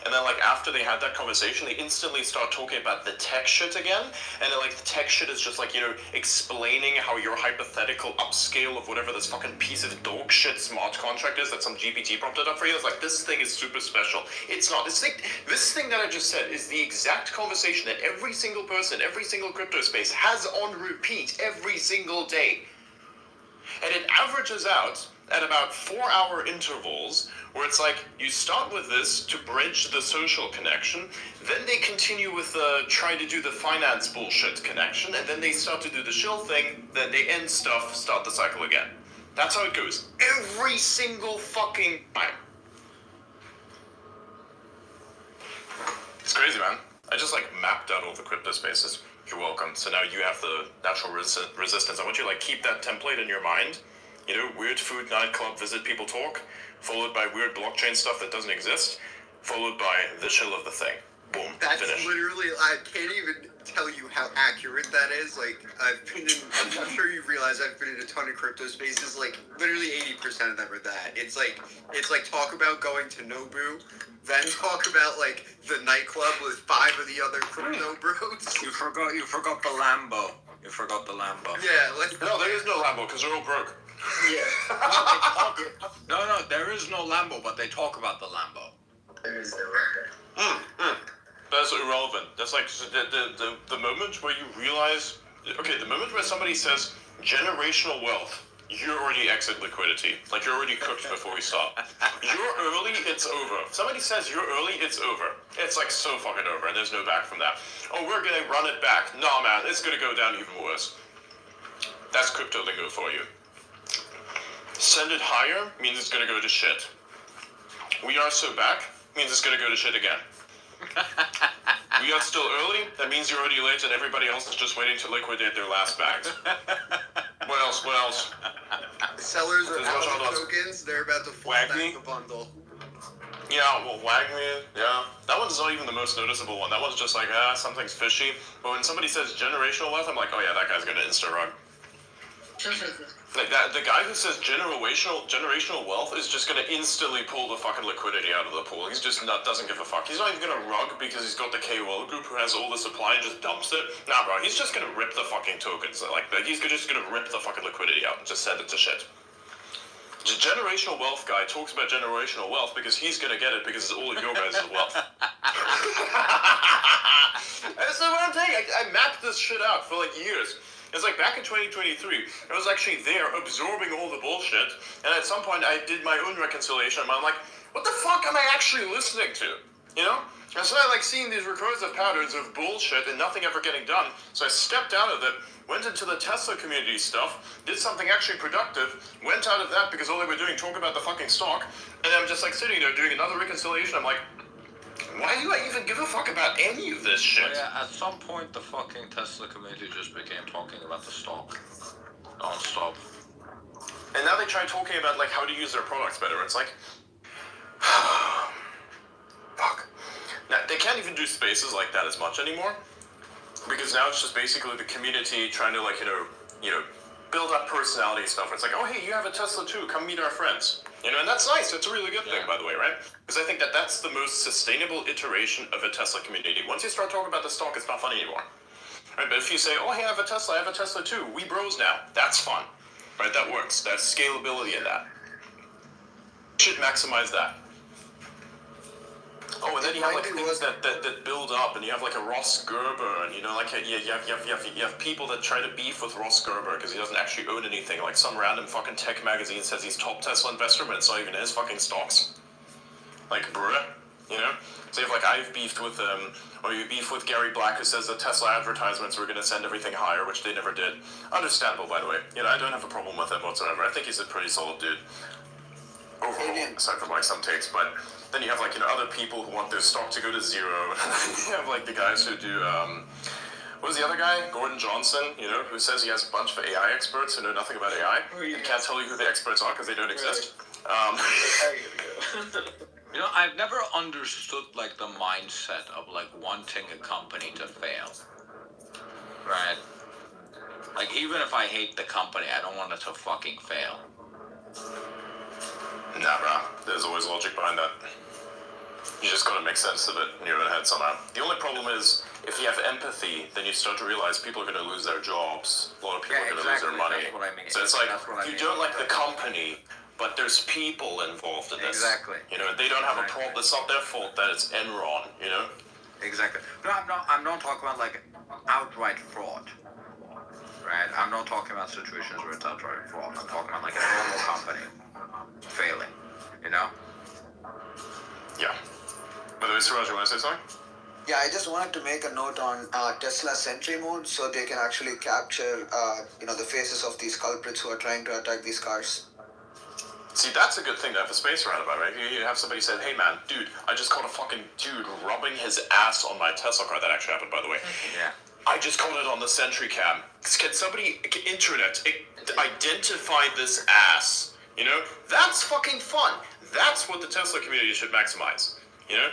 And then, like, after they had that conversation, they instantly start talking about the tech shit again. And then, like, the tech shit is just, like, explaining how your hypothetical upscale of whatever this fucking piece of dog shit smart contract is that some GPT prompted up for you. It's like, this thing is super special. It's not. This thing that I just said is the exact conversation that every single person, every single crypto space has on repeat every single day. And it averages out at about 4-hour intervals where it's like you start with this to bridge the social connection, then they continue with trying to do the finance bullshit connection, and then they start to do the shill thing, then they end stuff, start the cycle again. That's how it goes. Every single fucking time. It's crazy, man. I just, like, mapped out all the crypto spaces. You're welcome. So now you have the natural resistance. I want you to, like, keep that template in your mind. Weird food, nightclub, visit, people talk, followed by weird blockchain stuff that doesn't exist. followed by the shell of the thing. Boom. That's Finish. literally, I can't even tell you how accurate that is. Like, I'm sure you realize I've been in a ton of crypto spaces. Like, literally 80% of them are that. It's like talk about going to Nobu, then talk about like the nightclub with 5 of the other crypto bros. You forgot the Lambo. You forgot the Lambo. Yeah, let's. No, there is no Lambo because they're all broke. Yeah. No, there is no Lambo, but they talk about the Lambo. That's irrelevant. That's like the moment where you realize, okay, the moment where somebody says generational wealth, you're already exit liquidity. Like you're already cooked before we start. You're early, it's over. If somebody says you're early, it's over. It's like so fucking over, and there's no back from that. Oh, we're gonna run it back. Nah, man, it's gonna go down even worse. That's crypto lingo for you. Send it higher means it's gonna go to shit. We are so back means it's gonna go to shit again. We are still early, that means you're already late and everybody else is just waiting to liquidate their last bags. What else? Sellers are There's out much of else. tokens. They're about to full Wag back me? the bundle. Yeah, well, Wagme, yeah. That one's not even the most noticeable one. That one's just like, something's fishy. But when somebody says generational wealth, I'm like, oh yeah, that guy's gonna insta-rug. Like that, the guy who says generational wealth is just gonna instantly pull the fucking liquidity out of the pool. He's just doesn't give a fuck. He's not even gonna rug because he's got the KOL group who has all the supply and just dumps it. Nah, bro, he's just gonna rip the fucking tokens. Like he's just gonna rip the fucking liquidity out and just send it to shit. The generational wealth guy talks about generational wealth because he's gonna get it because it's all of your guys' wealth. That's what I'm saying. I mapped this shit out for like years. It's like back in 2023, I was actually there absorbing all the bullshit, and at some point I did my own reconciliation, and I'm like, what the fuck am I actually listening to? You know? And so I like seeing these recursive patterns of bullshit and nothing ever getting done, so I stepped out of it, went into the Tesla community stuff, did something actually productive, went out of that because all they were doing talk about the fucking stock, and I'm just like sitting there doing another reconciliation. I'm like, why do I even give a fuck about any of this shit? Yeah, at some point the fucking Tesla community just became talking about the stock non-stop. And now they try talking about like how to use their products better. It's like, fuck. Now they can't even do spaces like that as much anymore, because now it's just basically the community trying to like you know build up personality stuff. It's like, oh hey, you have a Tesla too, come meet our friends. You know, and that's nice. It's a really good thing, by the way, right? Because I think that that's the most sustainable iteration of a Tesla community. Once you start talking about the stock, it's not fun anymore. Right? But if you say, oh, hey, I have a Tesla too, we bros now, that's fun. Right? That works. That's scalability in that. You should maximize that. Oh, and then you have like things that build up, and you have like a Ross Gerber, and you know, like you have people that try to beef with Ross Gerber because he doesn't actually own anything. Like some random fucking tech magazine says he's top Tesla investor, but it's not even his fucking stocks. Like, bruh, you know. So you have like I've beefed with or you beef with Gary Black who says that Tesla advertisements were going to send everything higher, which they never did. Understandable, by the way. You know, I don't have a problem with him whatsoever. I think he's a pretty solid dude. Overall, aside from like some takes, but then you have like other people who want their stock to go to zero. You have like the guys who do what was the other guy, Gordon Johnson, who says he has a bunch of AI experts who know nothing about AI and can't tell you who the experts are because they don't exist. I've never understood like the mindset of like wanting a company to fail, right? Like even if I hate the company, I don't want it to fucking fail. Nah, bro. There's always logic behind that. You just gotta make sense of it in your own head somehow. The only problem is, if you have empathy, then you start to realize people are gonna lose their jobs. A lot of people are gonna lose their money. That's what I mean. So it's like, you don't like the company, but there's people involved in this. Exactly. They don't have a problem. It's not their fault that it's Enron, Exactly. No, I'm not talking about like outright fraud. Right? I'm not talking about situations where it's outright fraud. I'm talking about like a normal company failing, Yeah. By the way, Suraj, you want to say something? Yeah, I just wanted to make a note on Tesla Sentry mode so they can actually capture, the faces of these culprits who are trying to attack these cars. See, that's a good thing to have a space around about, right? You have somebody say, hey man, dude, I just caught a fucking dude rubbing his ass on my Tesla car. That actually happened, by the way. Yeah. I just caught it on the Sentry Cam. Can somebody, internet, identify this ass? That's fucking fun. That's what the Tesla community should maximize. You know?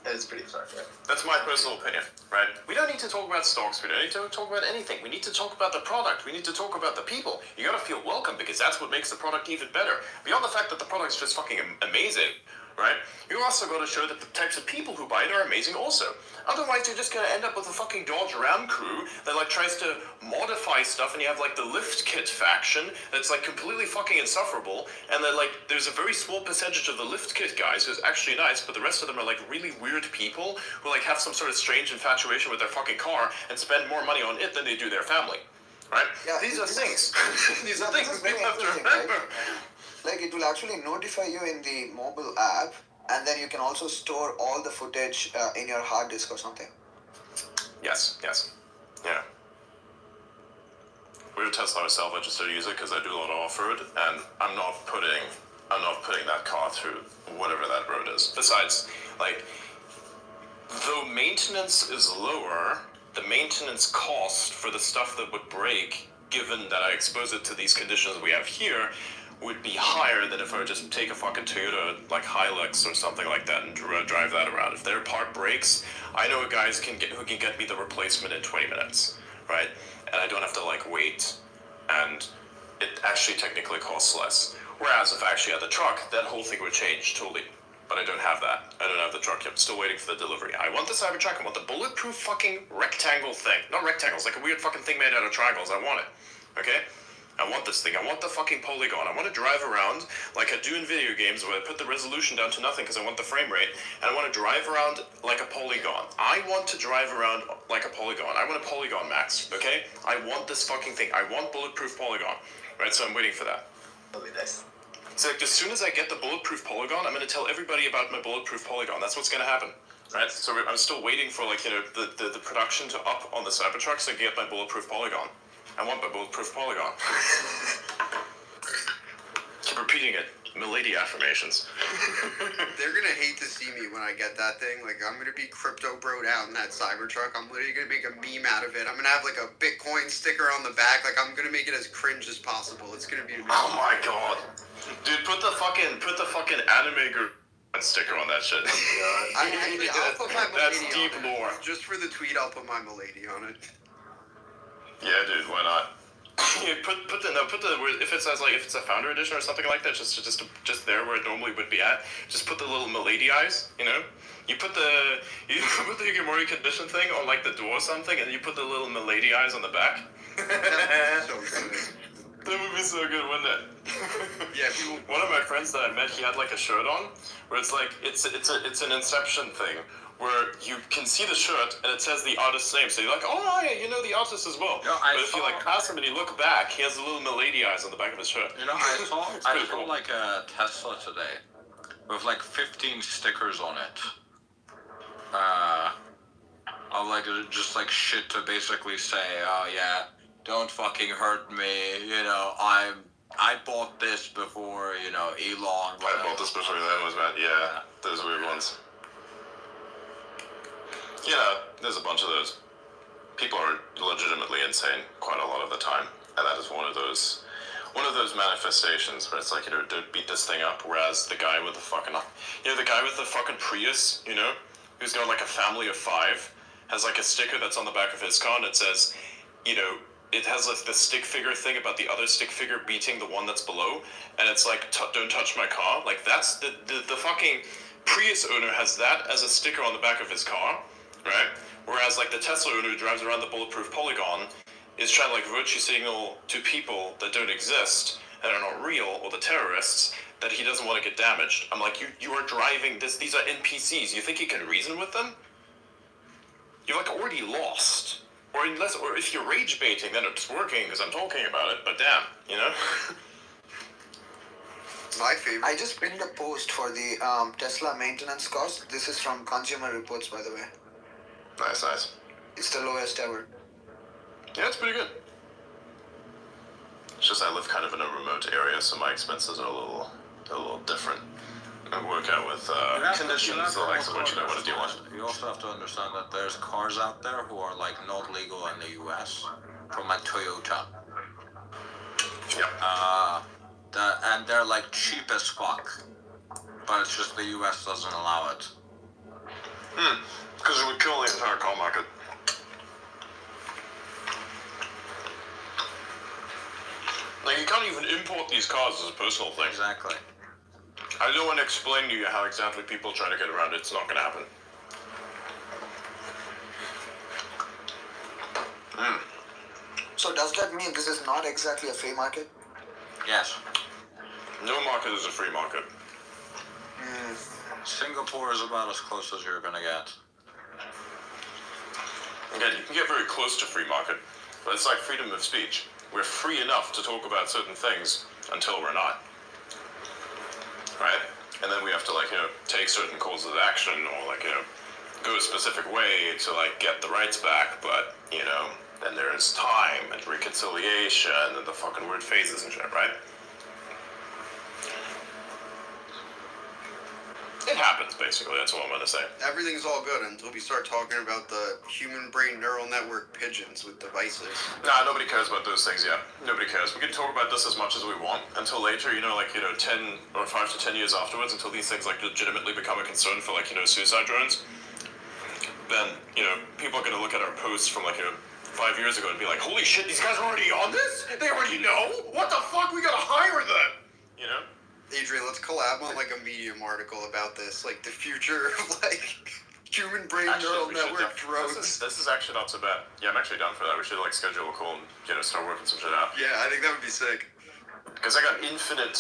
That is pretty far. Yeah. That's my personal opinion, right? We don't need to talk about stocks. We don't need to talk about anything. We need to talk about the product. We need to talk about the people. You gotta feel welcome because that's what makes the product even better. Beyond the fact that the product's just fucking amazing, right? You also gotta show that the types of people who buy it are amazing also. Otherwise, you're just gonna end up with a fucking Dodge Ram crew that like tries to modify stuff, and you have like the lift kit faction that's like completely fucking insufferable, and then like there's a very small percentage of the lift kit guys who's actually nice, but the rest of them are like really weird people who like have some sort of strange infatuation with their fucking car and spend more money on it than they do their family, right? Yeah, These are things. These are this things is very people have to interesting, remember. right? Like it will actually notify you in the mobile app, and then you can also store all the footage in your hard disk or something. Yes, yeah. We're a Tesla ourselves. I just don't use it because I do a lot of off-road, and I'm not putting that car through whatever that road is. Besides, like, though maintenance is lower, the maintenance cost for the stuff that would break, given that I expose it to these conditions we have here, would be higher than if I would just take a fucking Toyota like Hilux or something like that and drive that around. If their part breaks, I know guys who can get me the replacement in 20 minutes, right? And I don't have to like wait, and it actually technically costs less. Whereas if I actually had the truck, that whole thing would change totally. But I don't have that. I don't have the truck yet. I'm still waiting for the delivery. I want the Cybertruck. I want the bulletproof fucking rectangle thing. Not rectangles, like a weird fucking thing made out of triangles. I want it. Okay? I want this thing. I want the fucking polygon. I want to drive around like I do in video games where I put the resolution down to nothing because I want the frame rate. And I want to drive around like a polygon. I want to drive around like a polygon. I want a polygon max, okay? I want this fucking thing. I want bulletproof polygon. Right, so I'm waiting for that. That'll be nice. So like, as soon as I get the bulletproof polygon, I'm going to tell everybody about my bulletproof polygon. That's what's going to happen. Right? So I'm still waiting for like, you know, the production to up on the Cybertruck so I can get my bulletproof polygon. I want my bulletproof polygon. Keep repeating it. Milady affirmations. They're gonna hate to see me when I get that thing. Like, I'm gonna be crypto broed out in that Cybertruck. I'm literally gonna make a meme out of it. I'm gonna have like a Bitcoin sticker on the back. Like, I'm gonna make it as cringe as possible. It's gonna be amazing. Oh my god. Dude, put the fucking anime group sticker on that shit. I'll put my That's milady deep on it. lore. Just for the tweet, I'll put my milady on it. Yeah, dude, why not? If it says like if it's a founder edition or something like that, just there where it normally would be at, just put the little milady eyes, you know? You put the Higimori condition thing on like the door or something, and you put the little milady eyes on the back. That's so good. That would be so good, wouldn't it? Yeah, people. One of my friends that I met, he had like a shirt on where it's like it's an Inception thing where you can see the shirt and it says the artist's name, so you're like, oh yeah, you know the artist as well. Yeah, but if you like pass him and you look back, he has the little milady eyes on the back of his shirt. You know, I saw cool. like a Tesla today with like 15 stickers on it. Of like just like shit to basically say, oh yeah, don't fucking hurt me. You know, I bought this before. You know, Elon. I bought this before that was bad. Yeah, those weird ones. Yeah, there's a bunch of those. People are legitimately insane quite a lot of the time, and that is one of those manifestations where it's like, you know, don't beat this thing up. Whereas the guy with the fucking Prius, you know, who's got like a family of 5, has like a sticker that's on the back of his car and it says, you know, it has like the stick figure thing about the other stick figure beating the one that's below, and it's like, don't touch my car. Like that's the fucking Prius owner has that as a sticker on the back of his car. Right? Whereas like the Tesla owner who drives around the bulletproof polygon is trying to like virtue signal to people that don't exist and are not real, or the terrorists, that he doesn't want to get damaged. I'm like, you are driving this, these are NPCs. You think you can reason with them? You're like already lost. Or if you're rage baiting, then it's working because I'm talking about it, but damn, you know? My favorite. I just pinned a post for the Tesla maintenance cost. This is from Consumer Reports, by the way. Nice. It's the lowest ever. Yeah, it's pretty good. It's just I live kind of in a remote area, so my expenses are a little different. I work out with conditions the likes of which you don't want to deal with. You also have to understand that there's cars out there who are like not legal in the US, from like Toyota. Yeah. And they're like cheap as fuck, but it's just the US doesn't allow it. Because it would kill the entire car market. Like, you can't even import these cars as a personal thing. Exactly. I don't want to explain to you how exactly people try to get around it. It's not going to happen. So does that mean this is not exactly a free market? Yes. No market is a free market. Singapore is about as close as you're gonna get. Again, you can get very close to free market, but it's like freedom of speech. We're free enough to talk about certain things until we're not. Right? And then we have to, like, take certain courses of action or, like, go a specific way to, like, get the rights back, but, then there's time and reconciliation and the fucking weird phases and shit, right? It happens, basically. That's what I'm gonna say. Everything's all good until we start talking about the human brain neural network pigeons with devices. Nah, nobody cares about those things yet. Nobody cares. We can talk about this as much as we want until later, 10 or 5 to 10 years afterwards, until these things, like, legitimately become a concern for, like, suicide drones. Then, people are gonna look at our posts from, like, 5 years ago and be like, holy shit, these guys are already on this? They already know? What the fuck? We gotta hire them! Adrian, let's collab on like a Medium article about this, like the future of like human brain neural network drones. This is actually not so bad. Yeah, I'm actually down for that. We should like schedule a call and start working some shit out. Yeah, I think that would be sick. Because I got infinite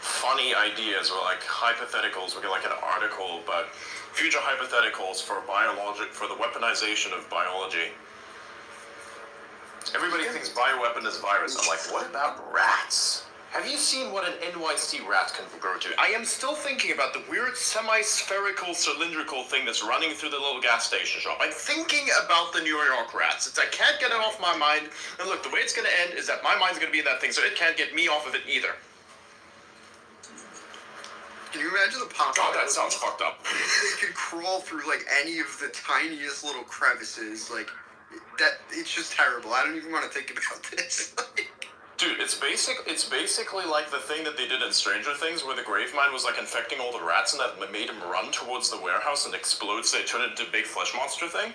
funny ideas or like hypotheticals. We get like an article about future hypotheticals for the weaponization of biology. Everybody thinks bioweapon is virus. I'm like, what about rats? Have you seen what an NYC rat can grow to? I am still thinking about the weird semi-spherical cylindrical thing that's running through the little gas station shop. I'm thinking about the New York rats. I can't get it off my mind. And look, the way it's going to end is that my mind's going to be in that thing, so it can't get me off of it either. Can you imagine the pop? God, that sounds fucked up. They could crawl through like any of the tiniest little crevices, like that. It's just terrible. I don't even want to think about this. Dude, it's basically like the thing that they did in Stranger Things where the grave mine was like infecting all the rats and that made them run towards the warehouse and explode, so they turned it into a big flesh monster thing.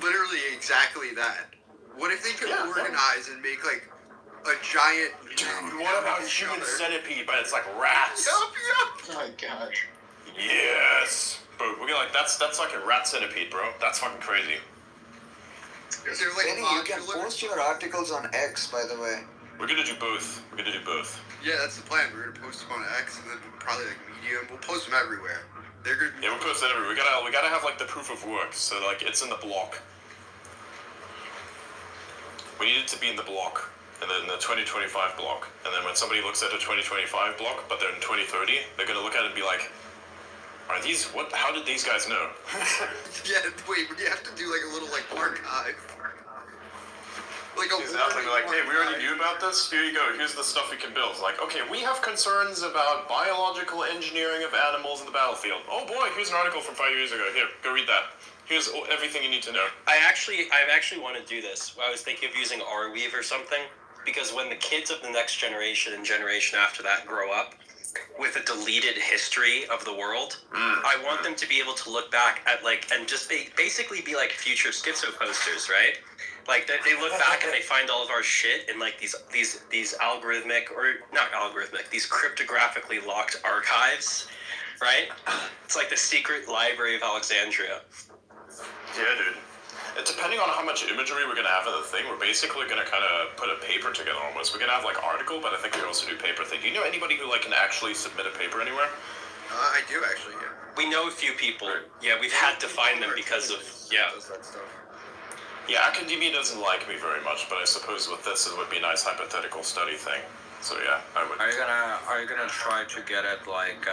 Literally exactly that. What if they could organize and make like a giant... Dude, what about human centipede, but it's like rats? Yup. Oh my god. Yes! Bro, we're like, that's like a rat centipede, bro. That's fucking crazy. They're like Kenny, you can post your articles on X, by the way. We're gonna do both. Yeah, that's the plan. We're gonna post them on X and then probably like Medium. We'll post them everywhere. They're gonna be... Yeah, we'll post that everywhere. We gotta have like the proof of work, so like it's in the block. We need it to be in the block, and then the 2025 block, and then when somebody looks at a 2025 block, but they're in 2030, they're gonna look at it and be like, how did these guys know? Yeah, wait, we have to do like a little like archive. Like a Exactly, like, hey, we already knew about this, here you go, here's the stuff we can build. Like, okay, we have concerns about biological engineering of animals in the battlefield. Oh boy, here's an article from 5 years ago, here, go read that. Here's everything you need to know. I actually want to do this. I was thinking of using Arweave or something, because when the kids of the next generation and generation after that grow up with a deleted history of the world, I want them to be able to look back at and just basically be like future schizo posters, right? Like they look back and they find all of our shit in like these algorithmic, or not algorithmic, these cryptographically locked archives, right? It's like the secret library of Alexandria. Yeah, dude. Depending on how much imagery we're gonna have in the thing, we're basically gonna kind of put a paper together almost. We're gonna have like article, but I think we also do paper thing. Do you know anybody who like can actually submit a paper anywhere? I do actually, yeah. We know a few people. Yeah, we've had to find them because of Does that stuff. Yeah, academia doesn't like me very much, but I suppose with this it would be a nice hypothetical study thing. So yeah, I would. Are you gonna try to get it like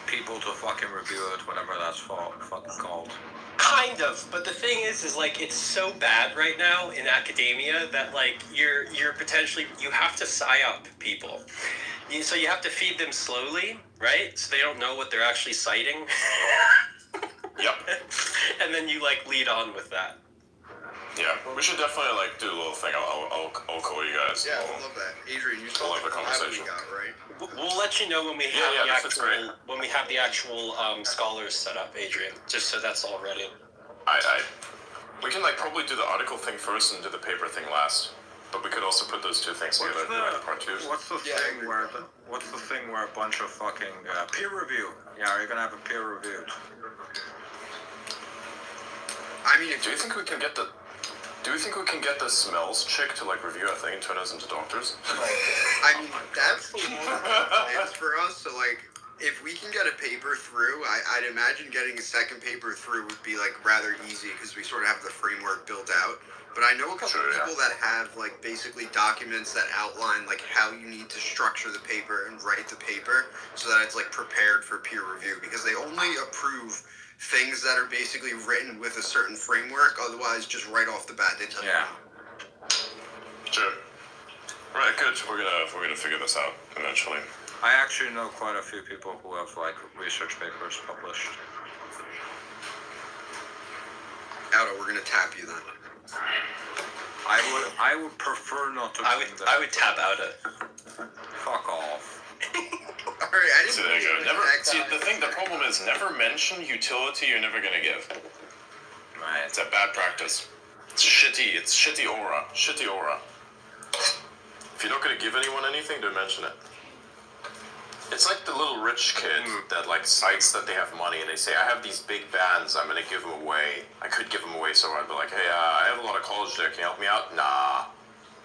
people to fucking review it, whatever that's fucking called? Kind of, but the thing is like it's so bad right now in academia that like you're potentially, you have to psy up people. So you have to feed them slowly, right? So they don't know what they're actually citing. Yep. And then you like lead on with that. Yeah, we should definitely like do a little thing. I'll call you guys. Yeah, I would love that. Adrian, you saw We'll have the a collab we conversation. got, right? We'll let you know when we have Yeah, the that's great. actual when we have the actual scholars set up, Adrian. Just so that's all ready. We can like probably do the article thing first and do the paper thing last. But we could also put those two things together and do like part two. What's the thing where a bunch of fucking peer review? Yeah, you're gonna have a peer reviewed. I mean, Do you think we can get the smells chick to like review our thing and turn us into doctors? I mean, that's the long plans for us. So, like, if we can get a paper through, I'd imagine getting a second paper through would be like rather easy because we sort of have the framework built out. But I know a couple of people that have like basically documents that outline like how you need to structure the paper and write the paper so that it's like prepared for peer review because they only approve things that are basically written with a certain framework. Otherwise, just right off the bat, they tell you. Sure. Right, good. We're gonna figure this out eventually. I actually know quite a few people who have like research papers published. Aldo, we're gonna tap you then. I would prefer not to. I would tap out it. Fuck off. All right, I didn't. So there you go. The problem is never mention utility you're never gonna give. Right. It's a bad practice. It's shitty aura. Shitty aura. If you're not gonna give anyone anything, don't mention it. It's like the little rich kid that like cites that they have money and they say, I have these big bands, I'm gonna give them away. I could give them away, so I'd be like, hey, I have a lot of college debt, can you help me out? Nah.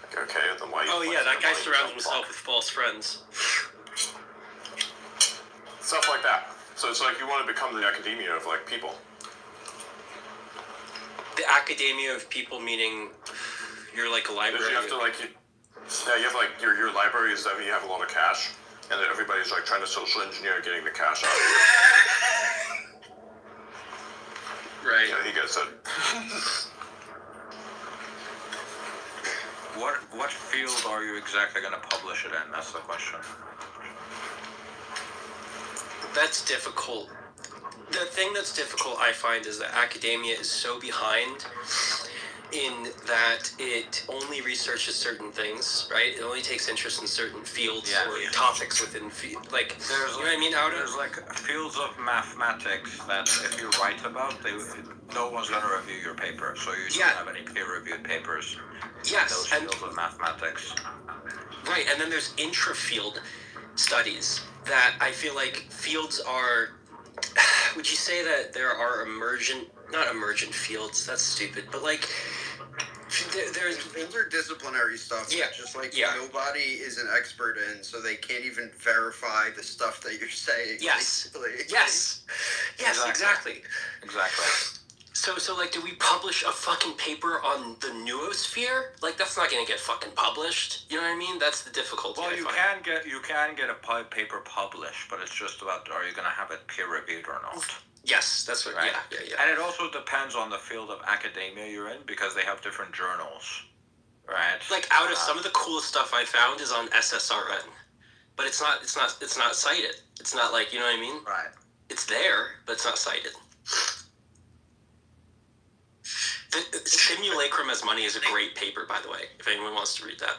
Like, okay, then why? Oh yeah, that guy surrounds himself with false friends. Stuff like that. So it's like you want to become the academia of like people. The academia of people, meaning you're like a library. You have to like, you have like your library is that you have a lot of cash. And then everybody's like trying to social engineer getting the cash out of it. Right. Yeah, he gets it. What field are you exactly going to publish it in? That's the question. That's difficult. The thing that's difficult, I find, is that academia is so behind in that it only researches certain things, right? It only takes interest in certain fields or topics within like, There's, you know what I mean? There's like fields of mathematics that if you write about, no one's going to review your paper, so you don't have any peer-reviewed papers. Yes, Those and fields of mathematics. right, and then there's intra-field studies that I feel like fields are. Would you say that there are not emergent fields? That's stupid, but like there's interdisciplinary stuff. Yeah, That just like yeah. nobody is an expert in, so they can't even verify the stuff that you're saying. Yes. basically. Yes, exactly. Exactly. So like, do we publish a fucking paper on the noosphere? Like, that's not gonna get fucking published. You know what I mean? That's the difficulty. Well, I you find. can get a paper published, but it's just about are you going to have it peer reviewed or not? Yes, that's what. Right? Yeah. And it also depends on the field of academia you're in because they have different journals, right? Like, out of some of the coolest stuff I found is on SSRN, but it's not cited. It's not like, you know what I mean? Right. It's there, but it's not cited. The Simulacrum as Money is a great paper, by the way, if anyone wants to read that.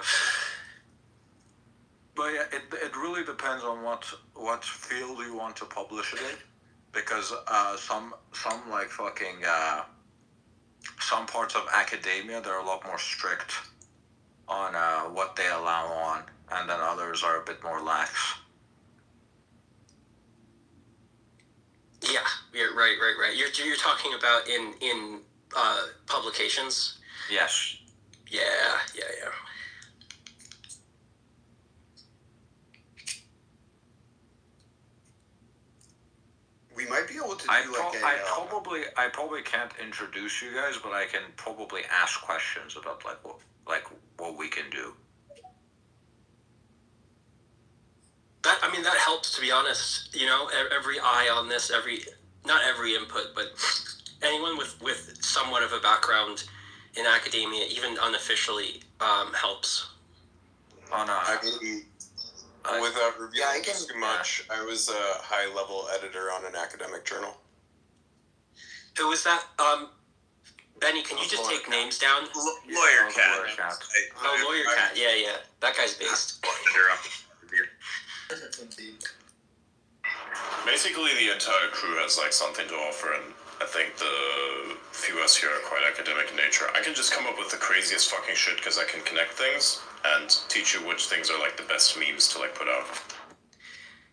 But yeah, it really depends on what field you want to publish it in, because some like fucking some parts of academia they're a lot more strict on what they allow on, and then others are a bit more lax. Yeah, right. You're talking about in publications. Yes. Yeah. We might be able to do I probably can't introduce you guys, but I can probably ask questions about what we can do. That helps, to be honest. You know, every eye on this, not every input, but anyone with somewhat of a background in academia, even unofficially, helps. Without revealing too much, I was a high-level editor on an academic journal. Who was that? Benny, can you just take names down? Lawyer cat. Lawyer cat. Oh, Lawyer Cat. Yeah. That guy's based. Basically, the entire crew has like something to offer, and I think the few of us here are quite academic in nature. I can just come up with the craziest fucking shit because I can connect things and teach you which things are like the best memes to like put out.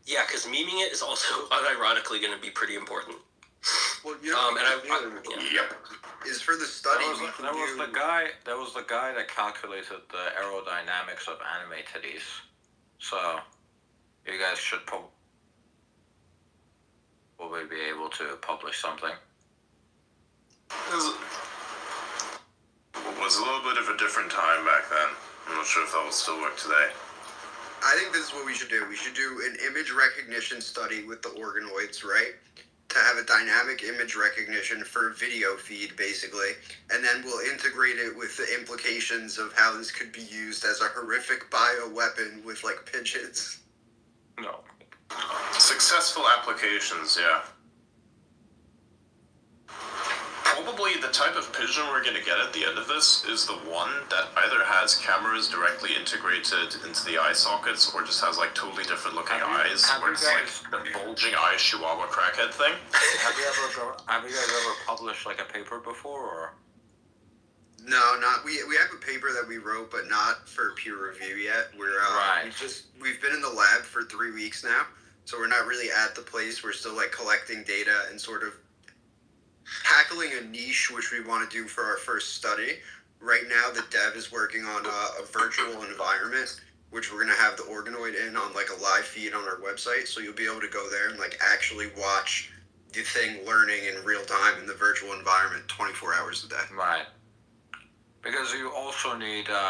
Yeah, because memeing it is also unironically going to be pretty important. Well, you know, Yeah. Yep. is for the study. There was the guy that calculated the aerodynamics of anime titties. So you guys should probably be able to publish something. It was a little bit of a different time back then. I'm not sure if that will still work today. I think this is what we should do. We should do an image recognition study with the organoids, right? To have a dynamic image recognition for video feed, basically. And then we'll integrate it with the implications of how this could be used as a horrific bioweapon with, like, pigeons. No. Successful applications, yeah. Probably the type of pigeon we're going to get at the end of this is the one that either has cameras directly integrated into the eye sockets or just has like totally different looking eyes. Where it's like the bulging eye chihuahua crackhead thing. Have you guys ever published like a paper before, or? No, not we have a paper that we wrote, but not for peer review yet. We're Right. we've been in the lab for 3 weeks now, so we're not really at the place. We're still like collecting data and sort of tackling a niche which we want to do for our first study. Right now, the dev is working on a virtual environment, which we're gonna have the organoid in on like a live feed on our website, so you'll be able to go there and like actually watch the thing learning in real time in the virtual environment 24 hours a day. Right. Because you also need to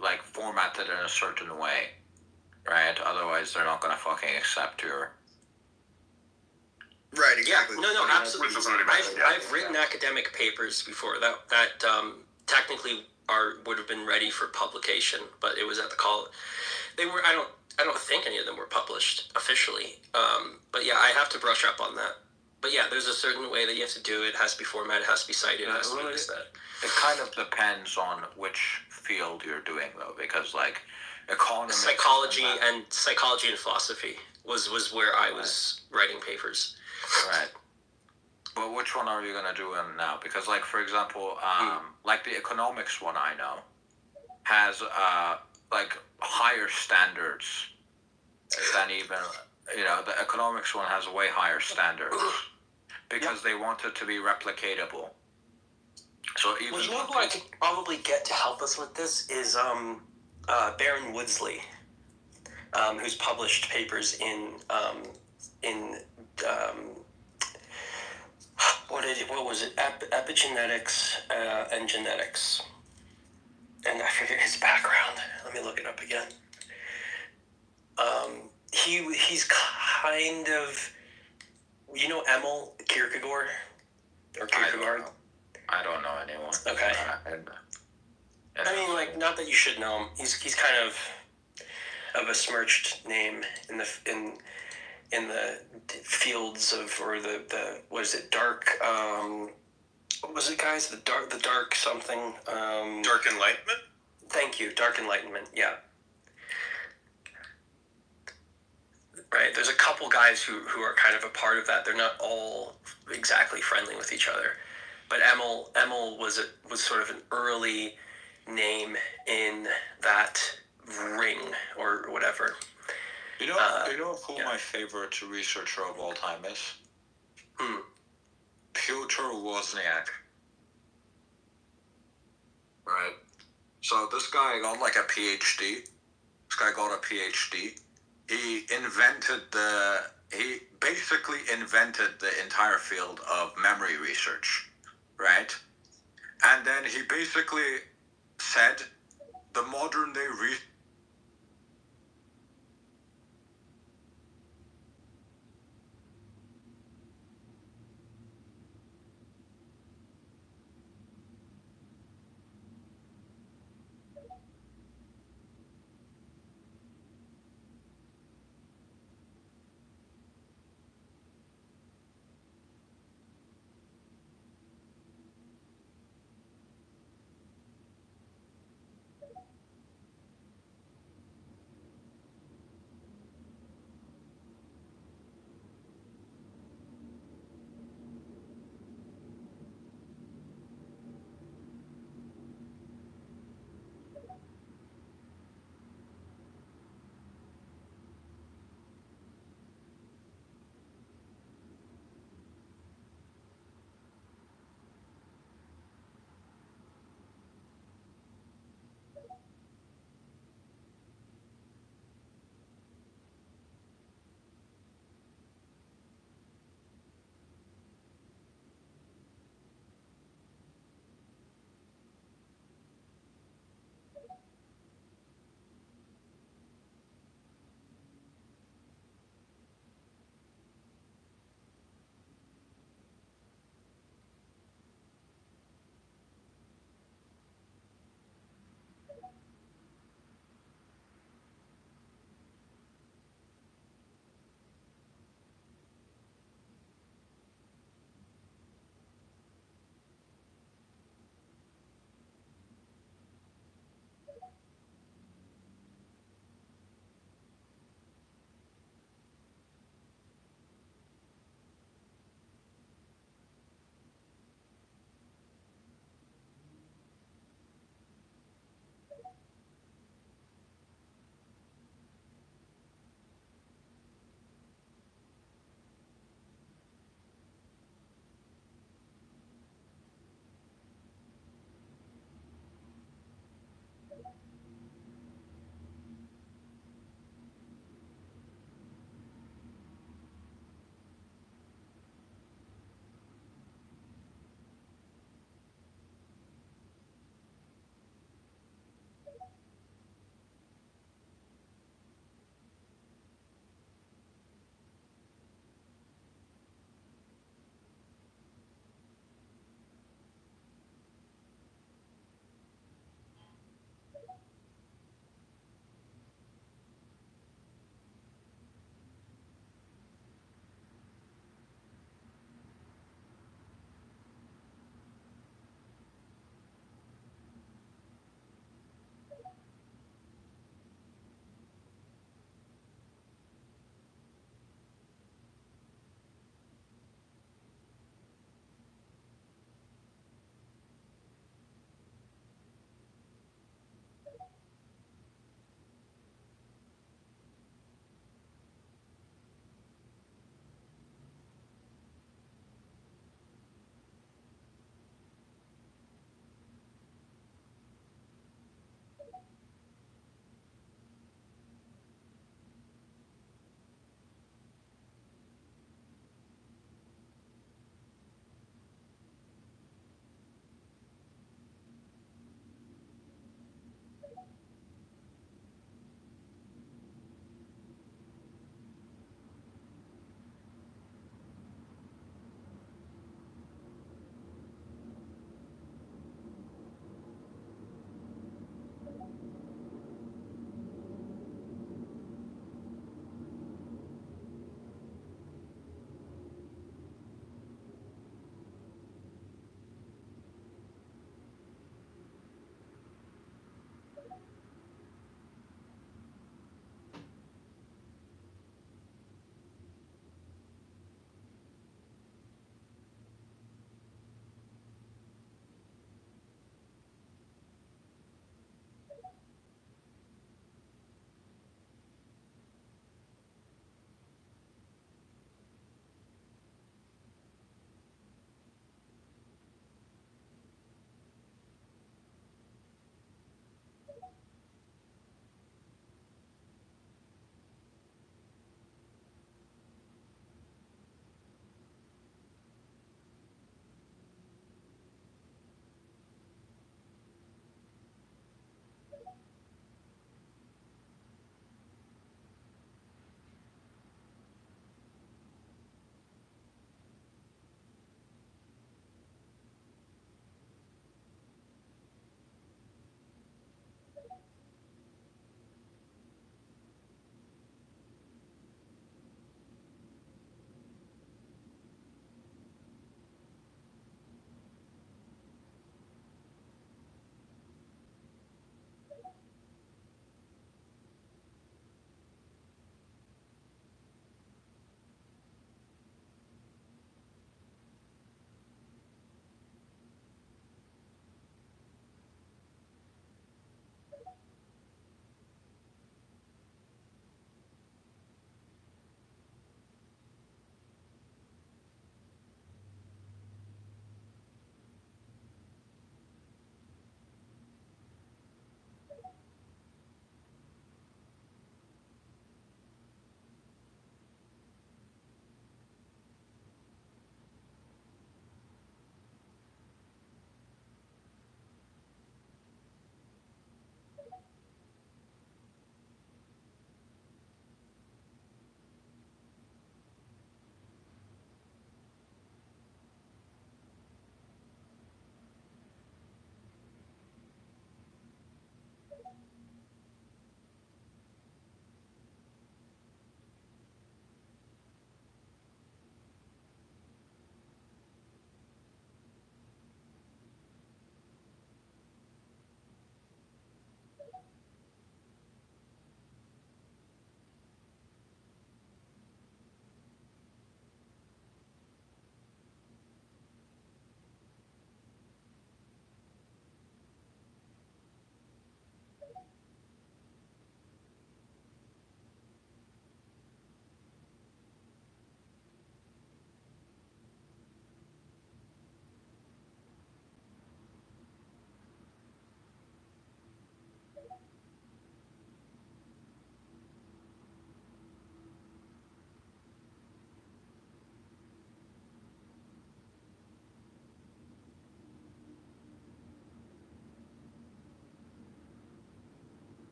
like format it in a certain way, right? Otherwise, they're not gonna fucking accept your. Right, Yeah, exactly. no, absolutely. Which is already mentioned, yeah. I've written academic papers before that technically would have been ready for publication, but it was at the call. They were. I don't think any of them were published officially. But yeah, I have to brush up on that. But yeah, there's a certain way that you have to do it. It has to be formatted. It has to be cited. It has to be this, that. It kind of depends on which field you're doing, though, because like economics, psychology and philosophy was where I was writing papers. Right. But which one are you gonna do now? Because, like, for example, like the economics one I know has like higher standards than even the economics one has way higher standards because they want it to be replicatable. So even Well, you know who I could probably get to help us with this is Baron Woodsley, who's published papers in what was it? Epigenetics and genetics, and I forget his background. Let me look it up again. He's kind of, Emil Kierkegaard or Kierkegaard. I don't know anyone. Okay. I mean, like, not that you should know him. He's kind of a besmirched name in the fields of, or the what is it, dark, what was it, guys? The dark something. Dark Enlightenment? Thank you, Dark Enlightenment, yeah. Right, there's a couple guys who are kind of a part of that. They're not all exactly friendly with each other. But Emil was sort of an early name in that ring or whatever. You know who my favorite researcher of all time is? Piotr Wozniak. Right. So this guy got like a PhD. He basically invented the entire field of memory research, right? And then he basically said the modern day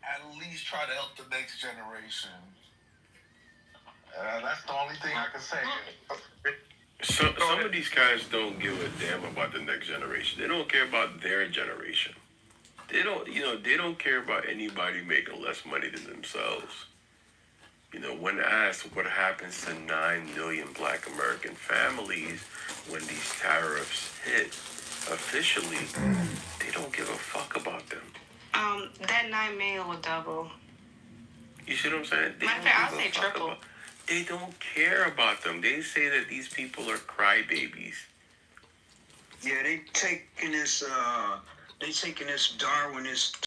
at least try to help the next generation. That's the only thing I can say. Some of these guys don't give a damn about the next generation. They don't care about their generation. They don't care about anybody making less money than themselves. When asked what happens to 9 million black American families when these tariffs hit officially, they don't give a fuck about them. That 9 million will double. You see what I'm saying? I'll say triple. They don't care about them. They say that these people are crybabies. Yeah, they taking this Darwinist